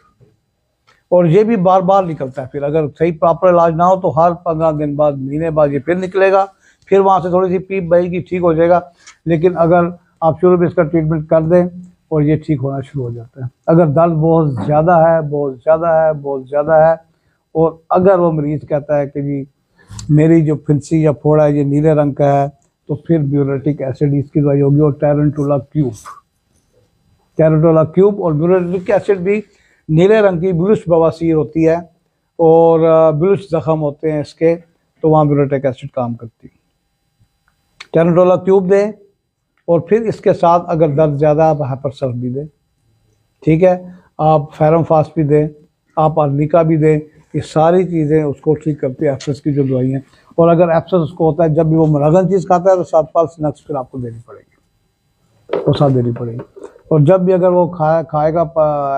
और ये भी बार बार निकलता है। फिर अगर सही प्रॉपर इलाज ना हो तो हर 15 दिन बाद, महीने बाद ये फिर निकलेगा, फिर वहाँ से थोड़ी सी पीप बहेगी, ठीक हो जाएगा। लेकिन अगर आप शुरू में इसका ट्रीटमेंट कर दें और ये ठीक होना शुरू हो जाता है। अगर दर्द बहुत ज़्यादा है, बहुत ज़्यादा है, बहुत ज़्यादा है, और अगर वो मरीज़ कहता है कि जी मेरी जो फिंसी या फोड़ा है ये नीले रंग का है, तो फिर ब्यूरेटिक एसिड इसकी दवाई होगी, और टेरेंटोला क्यूब, टेरेंटोला क्यूब। और ब्यूरेटिक एसिड भी नीले रंग की ब्लूइश बवासीर होती है, और ब्लूइश जख्म होते हैं इसके, तो वहाँ ब्यूरेटिक एसिड काम करती है। टेरेंटोला क्यूब दें, और फिर इसके साथ अगर दर्द ज़्यादा आप हाइपरसल्फ भी दें, ठीक है, आप फेरमफास्ट भी दें, आप अर्निका भी दें। ये सारी चीज़ें उसको ठीक करती है, एब्सेस की जो दवाई हैं। और अगर एब्सेस उसको होता है जब भी वो मरागन चीज़ खाता है, तो 7 पाल स्नक्स फिर आपको देनी पड़ेगी, वो साथ देनी पड़ेगी। और जब भी अगर वो खाएगा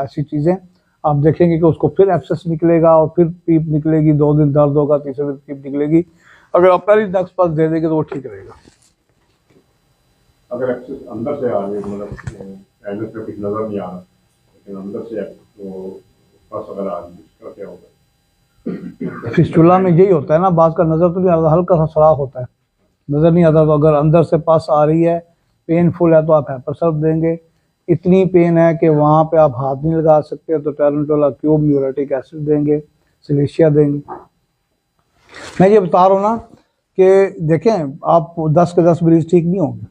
ऐसी चीज़ें, आप देखेंगे कि उसको फिर एब्सेस निकलेगा, और फिर पीप निकलेगी, 2 दिन दर्द होगा, तीसरे दिन पीप निकलेगी। अगर आप पहले नक्स पास दे देंगे तो वो ठीक रहेगा। अगर एक्सेस अंदर से आ रही है, मतलब एनएस पे कुछ नजर नहीं आ रहा, लेकिन अंदर से तो पास अगर आ रही है, इसका क्या होगा? फिस्टुला में यही होता है ना, बात का नज़र तो नहीं आता, हल्का सा सराख होता है, नज़र नहीं आता। तो अगर अंदर से पास आ रही है, पेनफुल है, तो आप हाइपरसल्फ देंगे। इतनी पेन है कि वहाँ पे आप हाथ नहीं लगा सकते, तो टेरेंटोला क्यूब, म्यूरेटिक एसिड देंगे, सिलेशिया देंगे। मैं ये बता रहा हूँ ना कि देखें, आप 10 के 10 मरीज ठीक नहीं होंगे,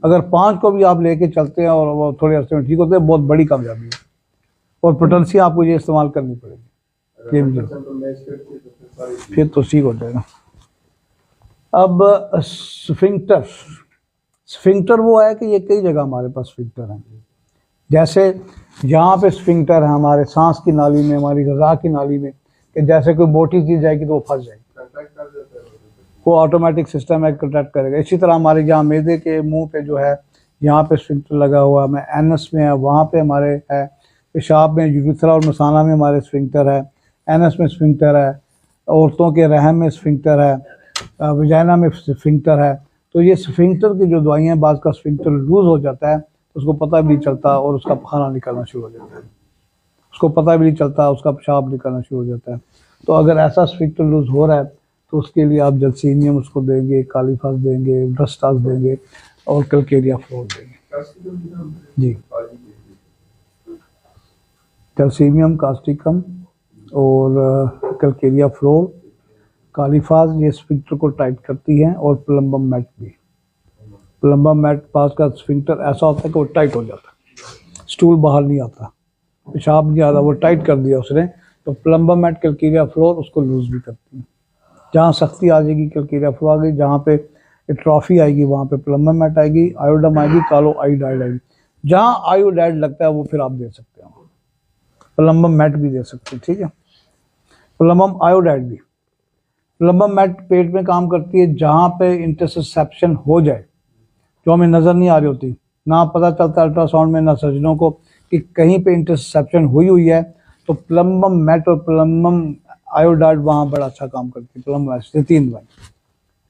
अगर 5 को भी आप लेके चलते हैं और वो थोड़े अर्से में ठीक होते हैं, बहुत बड़ी कामयाबी है। और पोटेंशियल आपको ये इस्तेमाल करनी पड़ेगी, फिर तो ठीक हो जाएगा। अब स्फिंक्टर, स्फिंक्टर वो है कि ये कई जगह हमारे पास स्फिंक्टर हैं। जैसे यहाँ पे स्फिंक्टर है हमारे सांस की नाली में, हमारी गज़ा की नाली में, कि जैसे कोई मोटी चीज़ जाएगी तो वो फंस जाएगी, वो ऑटोमेटिक सिस्टम है, कंट्रैक्ट करेगा। इसी तरह हमारे यहाँ मैदे के मुंह पे जो है, यहाँ पे स्फिंक्टर लगा हुआ है, एनस में है, वहाँ पे हमारे है, पेशाब में, यूरिथ्रा और मसाना में हमारे स्फिंक्टर है, एनस में स्फिंक्टर है, औरतों के रहम में स्फिंक्टर है, वजाइना में स्फिंक्टर है। तो ये स्फिंक्टर की जो दवाइयाँ, बात का स्फिंक्टर लूज़ हो जाता है, उसको पता भी नहीं चलता, और उसका खाना निकलना शुरू हो जाता है, उसको पता भी नहीं चलता, उसका पेशाब निकलना शुरू हो जाता है। तो अगर ऐसा स्फिंक्टर लूज़ हो रहा है, तो उसके लिए आप जलसीनियम उसको देंगे, कालीफास देंगे, ब्रस्टास देंगे, और कलकेरिया फ्लोर देंगे जी। कैल्शियम, कास्टिकम और कलकेरिया फ्लोर, कालीफास, ये स्फिंक्टर को टाइट करती हैं। और प्लम्बम मैट भी, प्लम्बम मैट पास का स्फिंक्टर ऐसा होता है कि वो टाइट हो जाता है, स्टूल बाहर नहीं आता, पेशाब नहीं आता, वो टाइट कर दिया उसने। तो प्लम्बम मैट, कलकेरिया फ्लोर उसको लूज़ भी करती है। जहाँ सख्ती आ जाएगी कलकेरिया फ्लोर आ गई, जहाँ पे ट्रॉफी आएगी वहाँ पे प्लम्बम मैट आएगी, आयोडम आएगी, कालो आयोडाइड आएगी। जहाँ आयोडाइड लगता है वो फिर आप दे सकते हो, प्लम्बम मैट भी दे सकते हैं, ठीक है। प्लम्बम आयोडाइड भी, प्लम्बम मैट पेट में काम करती है जहाँ पे इंटरसेप्शन हो जाए, जो हमें नज़र नहीं आ रही होती, ना पता चलता अल्ट्रासाउंड में, ना सर्जनों को, कि कहीं पे इंटरसेप्शन हुई है, तो प्लम्बम मैट और प्लम्बम आयोडाइड वहाँ बड़ा अच्छा काम करती है। प्लम्बम ऐसे 3 दवाई,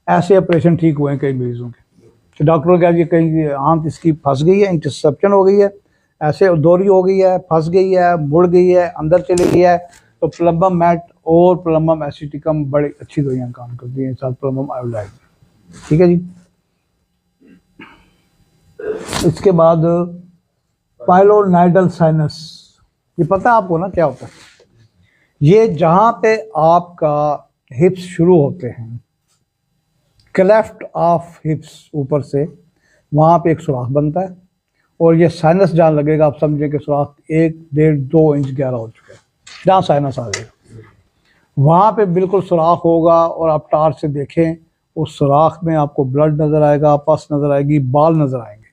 ऐसे ऑपरेशन ठीक हुए हैं कई मरीजों के, तो डॉक्टरों क्या, ये कहीं आंत इसकी फंस गई है, इंटरसेप्शन हो गई है, ऐसे दोहरी हो गई है, फंस गई है, मुड़ गई है, अंदर चली गई है, तो प्लम्बम मैट और प्लम्बम एसिटिकम बड़ी अच्छी दवाइयाँ काम करती हैं, साथ प्लम्बम आयोडाइड, ठीक है जी। इसके बाद पाइलोनाइडल साइनस, ये पता है आपको ना क्या होता है? ये जहाँ पे आपका हिप्स शुरू होते हैं, क्लेफ्ट ऑफ हिप्स ऊपर से, वहाँ पे एक सुराख बनता है, और ये साइनस जहाँ लगेगा आप समझे कि सुराख 1, 1.5, 2 इंच गहरा हो चुका है, जहाँ साइनस आ जाएगा वहाँ पे बिल्कुल सुराख होगा। और आप टार्च से देखें, उस सुराख में आपको ब्लड नज़र आएगा, पस नज़र आएगी, बाल नज़र आएंगे,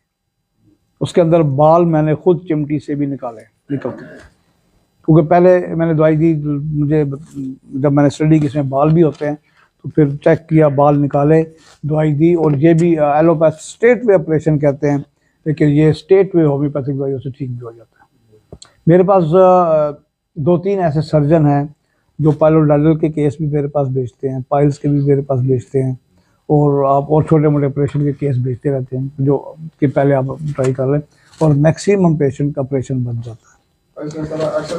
उसके अंदर बाल मैंने खुद चिमटी से भी निकलते थे, क्योंकि पहले मैंने दवाई दी, मुझे जब मैंने स्टडी की इसमें बाल भी होते हैं, तो फिर चेक किया, बाल निकाले, दवाई दी। और ये भी एलोपैथ स्टेट वे ऑपरेशन कहते हैं, लेकिन ये स्टेट वे होम्योपैथिक दवाइयों से ठीक भी हो जाता है। मेरे पास 2-3 ऐसे सर्जन हैं जो पाइलोडाइडल के केस भी मेरे पास भेजते हैं, पाइल्स के भी मेरे पास भेजते हैं, और आप और छोटे मोटे ऑपरेशन के केस भेजते रहते हैं, जो कि पहले आप ट्राई कर लें, और मैक्सिमम पेशेंट का ऑपरेशन बन जाता है।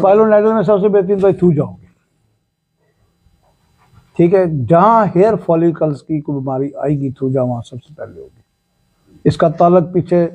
पाइलोडाइडल में सबसे बेहतरीन दवाई थूजा होगी, ठीक है। जहाँ हेयर फॉलिकल्स की कोई बीमारी आएगी थूजा वहाँ सबसे पहले होगी। इसका ताल्लुक पीछे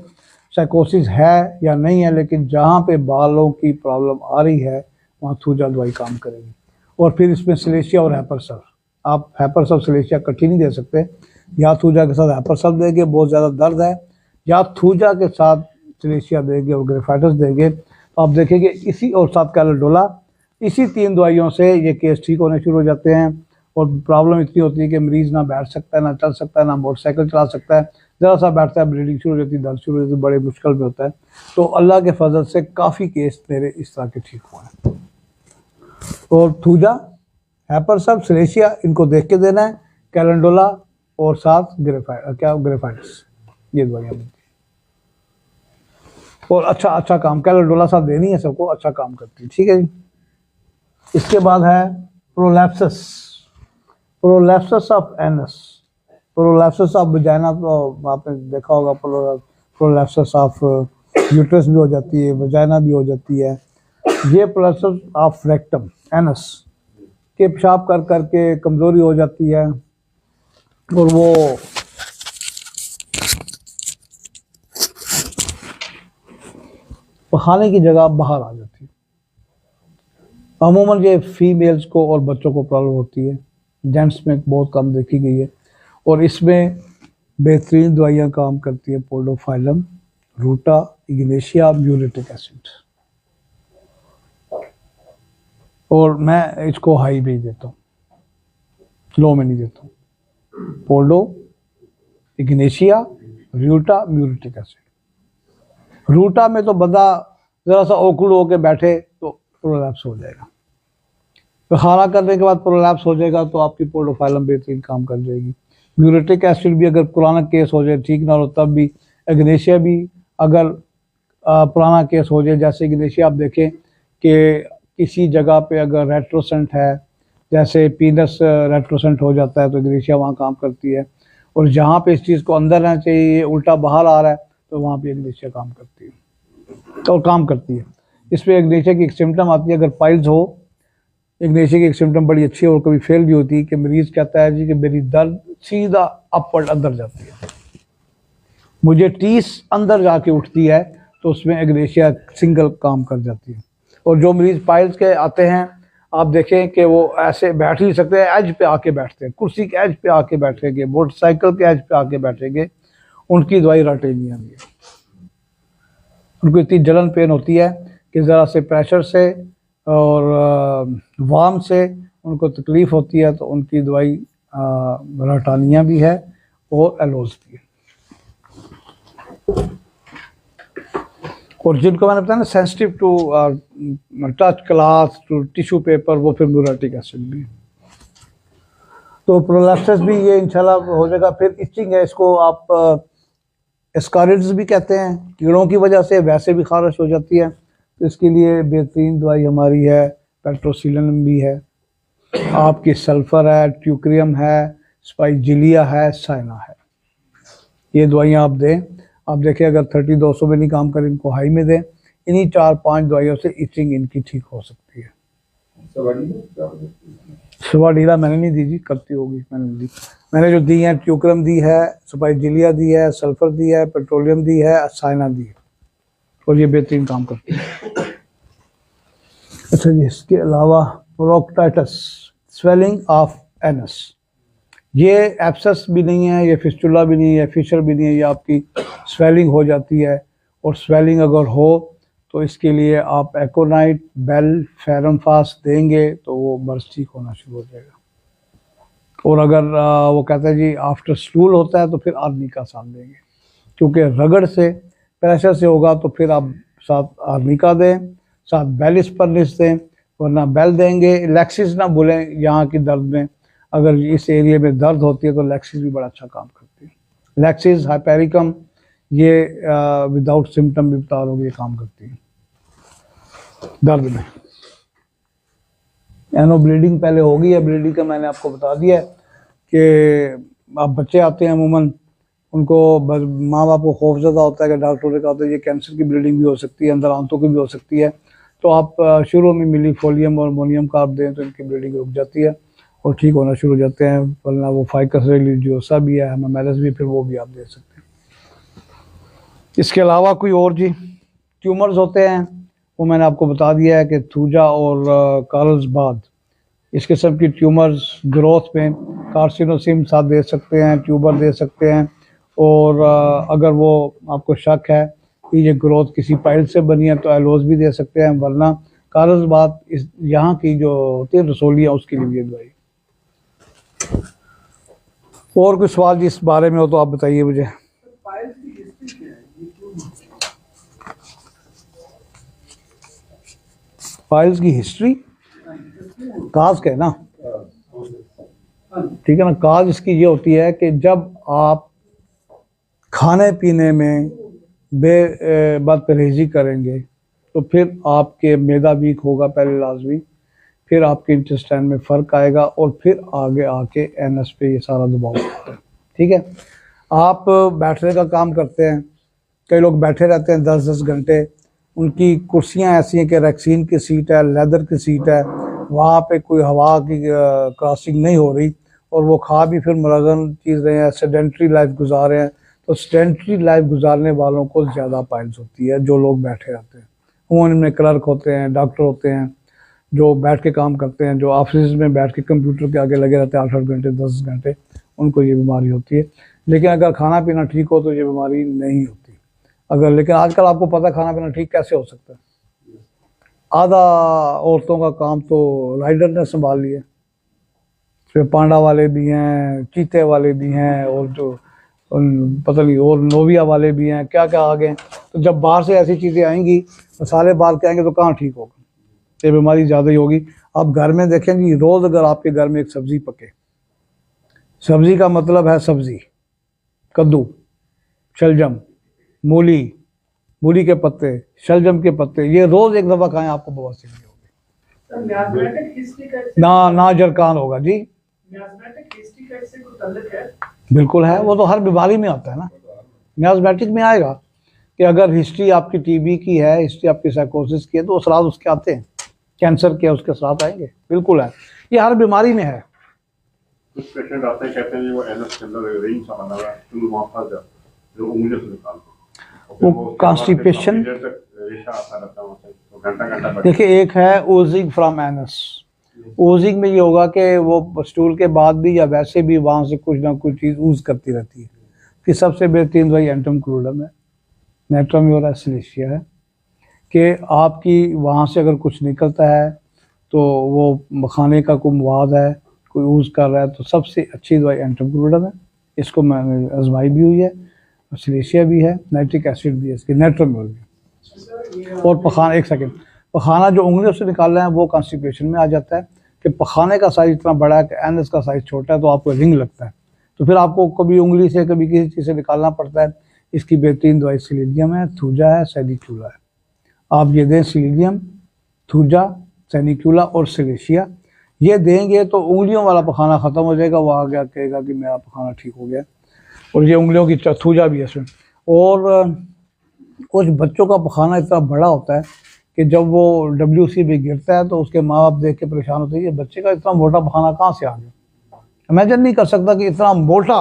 साइकोसिस है या नहीं है, लेकिन जहाँ पे बालों की प्रॉब्लम आ रही है वहाँ थूजा दवाई काम करेगी। और फिर इसमें सिलेशिया और हैपरसल्फ, आप हैपरसल्फ सिलेशिया इकट्ठी नहीं दे सकते, या थूजा के साथ हैपरसल्फ देंगे बहुत ज़्यादा दर्द है, या थूजा के साथ सिलेशिया देंगे और ग्रेफाइटिस देंगे, तो आप देखेंगे इसी, और साथ कैलोडोला, इसी 3 दवाइयों से ये केस ठीक होने शुरू हो जाते हैं। और प्रॉब्लम इतनी होती है कि मरीज़ ना बैठ सकता है, ना चल सकता है, ना मोटरसाइकिल चला सकता है, ज़रा सा बैठता है ब्लीडिंग शुरू हो जाती है, दर्द शुरू हो जाती है, बड़े मुश्किल में होता है। तो अल्लाह के फजल से काफ़ी केस मेरे इस तरह के ठीक हुए हैं। और थूजा, हैपरसल्फ, सिलेशिया, इनको देख के देना है, कैलेंडोला और साथ ग्रेफाइटिस, ये दवाइयाँ मिलती हैं। और अच्छा काम कैलेंडोला साथ देनी है सबको, अच्छा काम करती है, ठीक है जी। इसके बाद है प्रोलैप्सिस ऑफ एनस, प्रोलैप्सिस ऑफ वजाइना, तो आपने देखा होगा, प्रोलैप्सिस ऑफ यूट्रस भी हो जाती है, वजाइना भी हो जाती है। ये प्रोलैप्सिस ऑफ रेक्टम, एनस के पेशाब कर करके कमज़ोरी हो जाती है, और वो खाने की जगह बाहर आ जाती है। अमूमन ये फीमेल्स को और बच्चों को प्रॉब्लम होती है, जेंट्स में बहुत कम देखी गई है। और इसमें बेहतरीन दवाइयाँ काम करती है, पोडोफाइलम, रूटा, इग्नेशिया, म्यूरेटिक एसिड। और मैं इसको हाई भी देता हूँ, लो में नहीं देता हूँ। पोडो, इग्नेशिया, रूटा, म्यूरेटिक एसिड। रूटा में तो बंदा ज़रा सा ओकुड़ होके बैठे तो प्रोलैप्स हो जाएगा, तो खाना करने के बाद प्रोलैप्स हो जाएगा, तो आपकी पोडोफाइलम बेहतरीन काम कर जाएगी। म्यूरेटिक एसिड भी अगर पुराना केस हो जाए, ठीक ना हो तब भी, इग्नेशिया भी अगर पुराना केस हो जाए, जैसे इग्नेशिया आप देखें कि किसी जगह पे अगर रेट्रोसेंट है, जैसे पीनस रेट्रोसेंट हो जाता है, तो इग्नेशिया वहाँ काम करती है। और जहाँ पे इस चीज़ को अंदर रहना चाहिए, उल्टा बाहर आ रहा है, तो वहाँ पे इग्नेशिया काम करती है और काम करती है। इस पर इग्नेशिया की एक सिम्टम आती है, अगर पाइल्स हो, इग्नेशिया की एक सिम्टम बड़ी अच्छी है और कभी फेल भी होती है, कि मरीज़ कहता है जी कि मेरी दर्द सीधा अपवर्ड अंदर जाती है, मुझे टीस अंदर जाके उठती है, तो उसमें इग्नेशिया सिंगल काम कर जाती है। और जो मरीज़ पाइल्स के आते हैं, आप देखें कि वो ऐसे बैठ नहीं सकते, एज पे आके बैठते हैं, कुर्सी के एज पे आके बैठेंगे, मोटरसाइकिल के एज पे आके बैठेंगे, उनकी दवाई रटे नहीं आती है। उनको इतनी जलन पेन होती है कि ज़रा से प्रेशर से और वार्म से उनको तकलीफ़ होती है, तो उनकी दवाई रटानिया भी है और एलोज भी है। और जिनको मैंने बताया ना sensitive to touch, cloth, to tissue paper, वो फिर म्यूरेटिक एसिड भी। तो प्रोलैप्सिस भी ये इंशाल्लाह हो जाएगा। फिर इचिंग है, इसको आप एस्कारिड्स भी कहते हैं, कीड़ों की वजह से वैसे भी खारिश हो जाती है, तो इसके लिए बेहतरीन दवाई हमारी है, पेट्रोसिलिनम भी है, आपकी सल्फ़र है, ट्यूक्रियम है, स्पाइजिलिया है, साइना है। ये दवाइयाँ आप दें, आप देखें अगर 30-200 में नहीं काम करें, इनको हाई में दें। इन्हीं 4-5 दवाइयों से इचिंग इनकी ठीक हो सकती है। सवाडीला मैंने नहीं दी जी, करती होगी, मैंने जो दी है, ट्यूक्रम दी है, स्पाइजिलिया दी है, सल्फर दी है, पेट्रोलियम दी है, साइना दी है, और ये बेहतरीन काम करती है। अच्छा जी, इसके अलावा प्रोक्टाइटिस, स्वेलिंग ऑफ एनस, ये एब्सेस भी नहीं है, ये फिस्टुला भी नहीं है, फिशर भी नहीं है, ये आपकी स्वेलिंग हो जाती है। और स्वेलिंग अगर हो तो इसके लिए आप एकोनाइट, बेल, फेरमफास देंगे, तो वो बर्स ठीक होना शुरू हो जाएगा। और अगर वो कहता है जी आफ्टर स्टूल होता है, तो फिर आर्निका साल देंगे, क्योंकि रगड़ से प्रेशर से होगा तो फिर आप साथ आर्निका दें, साथ बेलिस परनिस दें, वरना बेल देंगे। लैक्सिस ना भूलें यहाँ की दर्द में, अगर इस एरिया में दर्द होती है तो लैक्सिस भी बड़ा अच्छा काम करती है। लैक्सिस हाइपेरिकम ये विदाउट सिम्टम भी बता रहे ये काम करती है दर्द में। एनो ब्लीडिंग पहले होगी है, ब्लीडिंग का मैंने आपको बता दिया है कि आप बच्चे आते हैं अमूमन उनको माँ बाप को खौफ ज़्यादा होता है कि डॉक्टर ने कहा होता है ये कैंसर की ब्लीडिंग भी हो सकती है, अंदर आंतों की भी हो सकती है, तो आप शुरू में मिलीफोलियम और अमोनियम कार्ब दें तो इनकी ब्लीडिंग रुक जाती है और ठीक होना शुरू हो जाते हैं। वरना वो फाइकस रिलीजियोसा भी है, हेमामेलिस भी, फिर वो भी आप दे सकते हैं। इसके अलावा कोई और जी ट्यूमर्स होते हैं वो मैंने आपको बता दिया है कि थूजा और कार्ल्सबाद इस किस्म की ट्यूमर्स ग्रोथ में कार्सिनोसिम साथ दे सकते हैं, ट्यूबर दे सकते हैं। और अगर वो आपको शक है कि ये ग्रोथ किसी पाइल से बनी है तो एलोज भी दे सकते हैं, वरना कार्ल्सबाद इस यहाँ की जो होती है रसोलियाँ उसके लिए भी दवाई। और कोई सवाल जिस बारे में हो तो आप बताइए मुझे। फाइल्स की हिस्ट्री काज का है ना, ठीक है ना। काज इसकी ये होती है कि जब आप खाने पीने में बदपरहेजी करेंगे तो फिर आपके मैदा वीक होगा पहले लाजमी, फिर आपके इंटेस्टाइन में फ़र्क आएगा और फिर आगे आके एनएस पे ये सारा दबाव होता है। ठीक है, आप बैठने का काम करते हैं, कई लोग बैठे रहते हैं 10-10 घंटे, उनकी कुर्सियां ऐसी हैं कि रैक्सीन की सीट है, लेदर की सीट है, वहाँ पे कोई हवा की क्रॉसिंग नहीं हो रही और वो खा भी फिर मुलज़म चीज़ रहे हैं, सेडेंट्री लाइफ गुजार रहे हैं। तो सेडेंट्री लाइफ गुजारने वालों को ज़्यादा पाइल्स होती है, जो लोग बैठे रहते हैं। उनमें क्लर्क होते हैं, डॉक्टर होते हैं, जो बैठ के काम करते हैं, जो ऑफिस में बैठ के कंप्यूटर के आगे लगे रहते हैं 8-8 घंटे 10 घंटे, उनको ये बीमारी होती है। लेकिन अगर खाना पीना ठीक हो तो ये बीमारी नहीं होती। अगर लेकिन आजकल आपको पता खाना पीना ठीक कैसे हो सकता है, आधा औरतों का काम तो राइडर ने संभाल लिया, फिर पांडा वाले भी हैं, चीते वाले भी हैं, और जो पता नहीं और नोविया वाले भी हैं, क्या क्या आ गए। तो जब बाहर से ऐसी चीज़ें आएंगी, मसाले बाहर के आएंगे तो कहाँ ठीक होगा, ये बीमारी ज़्यादा ही होगी। आप घर में देखेंगे रोज़ अगर आपके घर में एक सब्ज़ी पके, सब्ज़ी का मतलब है सब्ज़ी, कद्दू, शलजम, मूली, मूली के पत्ते, शलजम के पत्ते, ये रोज़ एक दफ़ा खाएं आपको बवासीर नहीं होगी, ना जरकान होगा जी। बिल्कुल है, वो तो हर बीमारी में आता है ना, मियाज़मेटिक में आएगा कि अगर हिस्ट्री आपकी टीबी की है, हिस्ट्री आपकी साइकोसिस की है तो असरात उसके आते हैं, कैंसर के उसके असरात आएंगे, बिल्कुल है, ये हर बीमारी में है। कुछ पेशेंट आते हैं कहते हैं वो एनएस के अंदर रिंग सा बना हुआ है, तो वहाँ फंस जाता है, जो उंगलियों से निकालते हैं, वो कॉन्स्टिपेशन रेशा आता रहता है वहाँ से, तो घंटा देखिए, एक है ओजिंग फ्रॉम एनस। ओजिंग में ये होगा कि वो स्टूल के बाद भी या वैसे भी वहाँ से कुछ ना कुछ चीज़ यूज़ करती रहती है। कि सबसे बेहतरीन दवाई एंटम क्रूडम है, नेट्राम्योरा सिलिशिया है, कि आपकी वहाँ से अगर कुछ निकलता है तो वो खाने का कोई मवाद है, कोई यूज़ कर रहा है, तो सबसे अच्छी दवाई एंटम क्रूडम है। इसको मैंने आजमाई भी हुई है, सिलिशिया भी है, नाइट्रिक एसिड भी है, इसकी नेट्राम्योर भी। और पखाना, एक सेकेंड, पखाना जो उंगलियों से निकाल रहे हैं वो कॉन्स्टिपेशन में आ जाता है कि पखाने का साइज़ इतना बड़ा है कि एनएस का साइज़ छोटा है, तो आपको रिंग लगता है, तो फिर आपको कभी उंगली से कभी किसी चीज़ से निकालना पड़ता है। इसकी बेहतरीन दवाई सिलीडियम है, थूजा है, सैनिक्यूला है। आप ये दें सिलीडियम, थूजा, सैनिक्यूला और सिलिशिया, ये देंगे तो उंगलियों वाला पखाना ख़त्म हो जाएगा, वो आ गया कहेगा कि मेरा पखाना ठीक हो गया। और ये उंगलियों की थूजा भी है इसमें। और कुछ बच्चों का पखाना इतना बड़ा होता है कि जब वो WC में गिरता है तो उसके माँ बाप देख के परेशान होते हैं, ये बच्चे का इतना मोटा पखाना कहाँ से आ गया। इमेजिन नहीं कर सकता कि इतना मोटा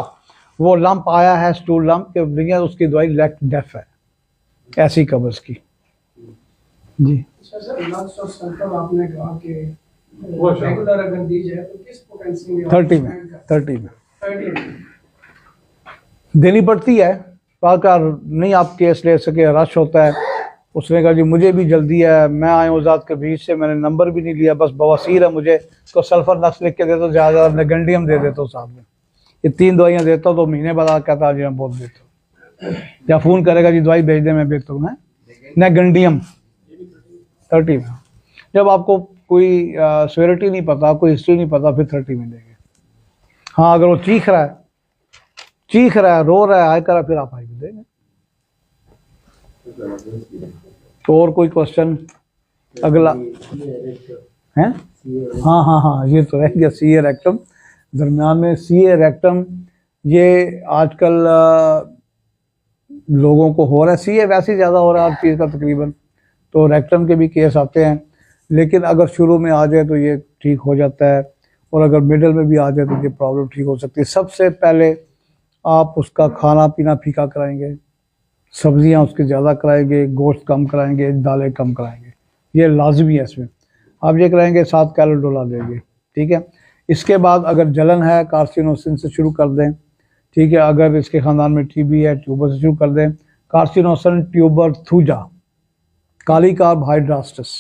वो लंप आया है, स्टूल लंप, के भैया उसकी दवाई लैक्ट डेफ है, ऐसी कब्ज़ की जी। आपने कहा कि रेगुलर अगर दी जाए तो किस पोटेंसी में 30 में देनी पड़ती है। बार नहीं आप केस ले सके, रश होता है। उसने कहा जी मुझे भी जल्दी है, मैं आया हूँ ज़ात के बीच से, मैंने नंबर भी नहीं लिया, बस बवासीर है मुझे, तो सल्फर नक्स लिख के देता हूँ, ज़्यादा नेगेंडियम दे देता हूँ साहब में, ये 3 दवाइयाँ देता हूँ, तो महीने बाद कहता जी मैं बहुत देता हूँ। या फ़ोन करेगा जी दवाई भेज दें मैं भेजता हूँ। नेगेंडियम 30 में। जब आपको कोई सिवियरिटी नहीं पता, कोई हिस्ट्री नहीं पता, फिर 30 में देंगे। हाँ अगर वो चीख रहा है, रो रहा है, हाई कर रहा है, फिर आप हाई में देंगे। तो और कोई क्वेश्चन? अगला है? हाँ ये तो है क्या, सीए रेक्टम दरमियान में। सीए रेक्टम ये आजकल लोगों को हो रहा है, सीए वैसे ही ज़्यादा हो रहा है हर चीज़ का तकरीबन, तो रेक्टम के भी केस आते हैं। लेकिन अगर शुरू में आ जाए तो ये ठीक हो जाता है, और अगर मिडल में भी आ जाए तो ये प्रॉब्लम ठीक हो सकती है। सबसे पहले आप उसका खाना पीना फीका कराएंगे, सब्जियां उसके ज़्यादा कराएंगे, गोश्त कम कराएंगे, दालें कम कराएंगे, ये लाजमी है इसमें। आप ये कराएंगे, 7 कैलोडोला देंगे, ठीक है। इसके बाद अगर जलन है, कार्सिनोसिन से शुरू कर दें, ठीक है। अगर इसके ख़ानदान में टीबी है, ट्यूबर से शुरू कर दें, कार्सिनोसिन, ट्यूबर, थूजा, काली कार्बोहाइड्रास्टस,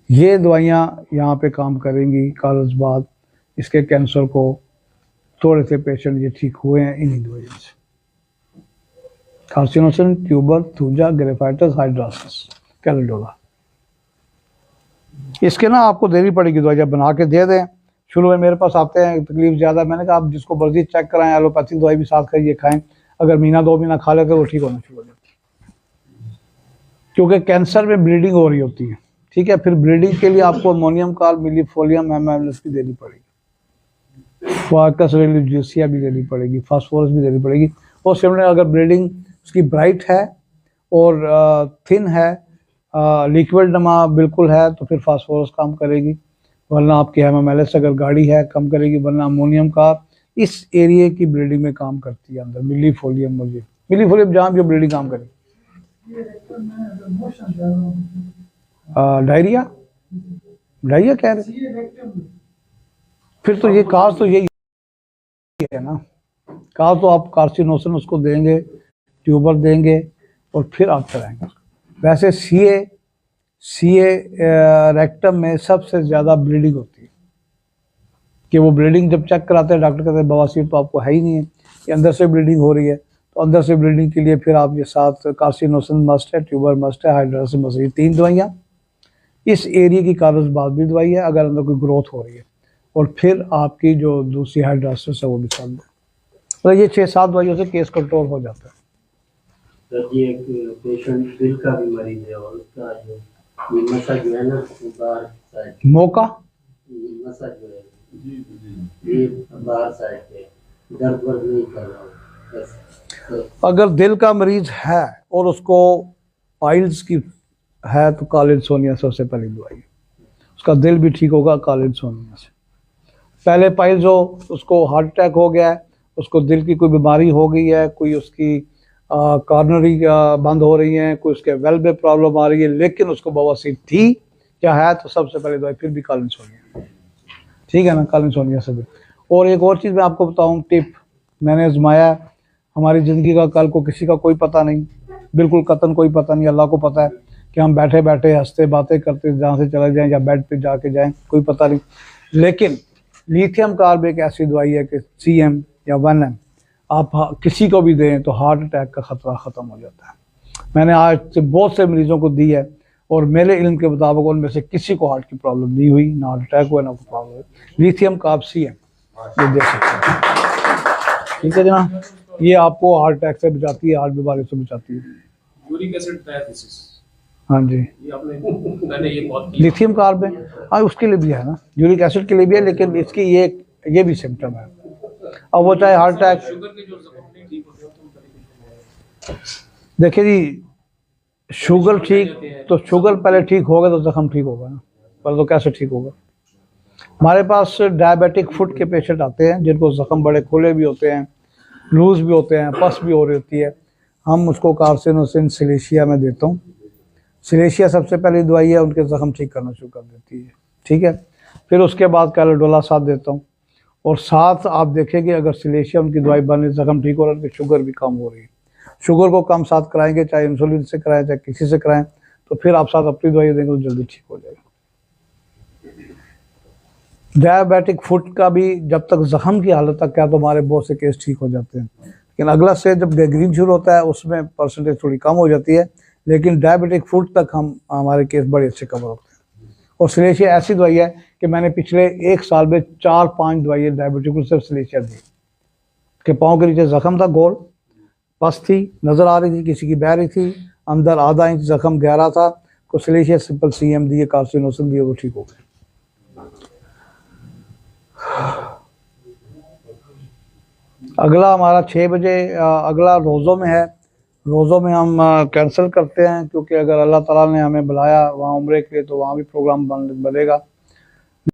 ये दवाइयाँ यहाँ पे काम करेंगी। कार्लसबाद इसके कैंसर को थोड़े से पेशेंट ये ठीक हुए हैं इन्हीं दवाइयों से। Carcinosin, tuber, thuja, graphites, hydrastis, calendula. इसके ना आपको देनी पड़ेगी दवाई, जब बना के दे दें। शुरू में मेरे पास आते हैं तकलीफ ज़्यादा, मैंने कहा आप जिसको मर्जी चेक कराएं, एलोपैथिक दवाई भी साथ खाइए, खाएं। अगर महीना 2 महीना खा लेते वो ठीक होना शुरू हो जाता है, क्योंकि कैंसर में ब्लीडिंग हो रही होती है, ठीक है। फिर ब्लीडिंग के लिए आपको अमोनियम कार्ब, मिलीफोलियम, MMS भी देनी पड़ेगी, फाकस रेलिजियसिया भी देनी पड़ेगी, फास्फोरस भी देनी पड़ेगी। और सिमिलर अगर ब्लीडिंग उसकी ब्राइट है और थिन है, लिक्विड नमा बिल्कुल है, तो फिर फास्फोरस काम करेगी, वरना आपकी MMLS अगर गाड़ी है कम करेगी, वरना अमोनियम कार्ब इस एरिया की ब्लीडिंग में काम करती है अंदर। मिलीफोलियम जहाँ भी ब्लीडिंग काम करेगी। डायरिया कह रहे, फिर तो ये काज तो यही है ना, काज तो आप कार्सिनोसिन उसको देंगे, ट्यूबर देंगे, और फिर आप कराएंगे। वैसे सीए रेक्टम में सबसे ज़्यादा ब्लीडिंग होती है, कि वो ब्लीडिंग जब चेक कराते हैं डॉक्टर कहते हैं बवासीर तो आपको है ही नहीं है, ये अंदर से ब्लीडिंग हो रही है। तो अंदर से ब्लीडिंग के लिए फिर आप ये 7 कार्सिनोसिन मस्ट है, ट्यूबर मस्ट है, हाइड्रासिन मस्ट है, ये 3 दवाइयाँ। इस एरिया की कार्लसबाद भी दवाई है अगर अंदर कोई ग्रोथ हो रही है, और फिर आपकी जो दूसरी हाइड्रासिस है वो भी साथ दो। तो ये 6-7 दवाइयों से केस कंट्रोल हो जाता है। सर जी एक पेशेंट दिल का भी मरीज है, और उसका जो नसा जो है ना बाहर साइड, मौका नसा जो है ये बाहर साइड पे दर्द वर्द नहीं कर रहा बस। अगर दिल का मरीज है और उसको पाइल्स की है तो कालिनसोनिया सबसे पहली दवाई है, उसका दिल भी ठीक होगा कालिनसोनिया से। पहले पाइल्स हो, उसको हार्ट अटैक हो गया है, उसको दिल की कोई बीमारी हो गई है, कोई उसकी कॉर्नरी बंद हो रही है, कोई उसके वेल में प्रॉब्लम आ रही है, लेकिन उसको बवासीर थी क्या है, तो सबसे पहले दवाई फिर भी कालिनसोनिया, ठीक है ना, कालिनसोनिया से भी। और एक और चीज़ मैं आपको बताऊं, टिप मैंने आजमाया, हमारी ज़िंदगी का कल को किसी का कोई पता नहीं, बिल्कुल कतन कोई पता नहीं, अल्लाह को पता है कि हम बैठे बैठे हंसते बातें करते जहाँ से चले जाएं या बेड पे जाके जाएं, कोई पता नहीं। लेकिन लिथियम कार्ब एक ऐसी दवाई है कि CM या 1M आप किसी को भी दें तो हार्ट अटैक का ख़तरा ख़त्म हो जाता है। मैंने आज से बहुत से मरीज़ों को दी है, और मेरे इल्म के मुताबिक उनमें से किसी को हार्ट की प्रॉब्लम नहीं हुई, ना हार्ट अटैक हुआ, ना कोई प्रॉब्लम हुई। लिथियम कार्ब CM ये दे सकते हैं, ठीक है जनाब। ये आपको हार्ट अटैक से बचाती है, हार्ट बीमारी से बचाती है। यूरिक एसिड डायलिसिस, हाँ जी, ये आपने मैंने ये बहुत की। लिथियम कार्ब है, हाँ उसके लिए भी है ना, यूरिक एसिड के लिए भी है, लेकिन इसकी ये भी सिम्टम है। अब वो चाहे हार्ट अटैक, शुगर के जो जख्म नहीं ठीक होते हैं तो उन तरीके से देखिए जी, शुगर ठीक, तो शुगर पहले ठीक होगा तो जख्म ठीक होगा ना, पर तो कैसे ठीक होगा। हमारे पास डायबिटिक फुट के पेशेंट आते हैं जिनको जख्म बड़े खुले भी होते हैं, लूज भी होते हैं, पस भी हो रही होती है, हम उसको कार्सिनोसिन सिलेशिया में देता हूँ। सिलेशिया सबसे पहली दवाई है, उनके जख्म ठीक करना शुरू कर देती है, ठीक है। फिर उसके बाद कैलोडोला साथ देता हूँ, और साथ आप देखेंगे अगर सिलेशिया उनकी दवाई बने, जख्म ठीक हो रहा है, उनकी शुगर भी कम हो रही है। शुगर को कम साथ कराएंगे, चाहे इंसुलिन से कराएं चाहे किसी से कराएं, तो फिर आप साथ अपनी दवाई देंगे तो जल्दी ठीक हो जाएगा। डायबिटिक फुट का भी जब तक जख्म की हालत तक क्या, तो हमारे बहुत से केस ठीक हो जाते हैं, लेकिन अगला स्टेज जब गैंग्रीन शुरू होता है उसमें परसेंटेज थोड़ी कम हो जाती है, लेकिन डायबिटिक फुट तक हमारे केस बड़े अच्छे कवर होते हैं। और सिलेशिया ऐसी दवाई है कि मैंने पिछले 1 साल में 4-5 दवाइयाँ डायबिटिक को सिर्फ सिलेशिया दी कि पाँव के नीचे जख्म था, गोल पस थी, नज़र आ रही थी, किसी की बह रही थी, अंदर आधा इंच जख्म गहरा था, को सिलेशिया सिंपल CM दिए, कार्सिनोसिन दिए, वो ठीक हो गए। अगला हमारा 6 बजे अगला रोज़ों में है। रोज़ों में हम कैंसिल करते हैं क्योंकि अगर अल्लाह ताला ने हमें बुलाया वहाँ उम्रे के लिए तो वहाँ भी प्रोग्राम बनेगा।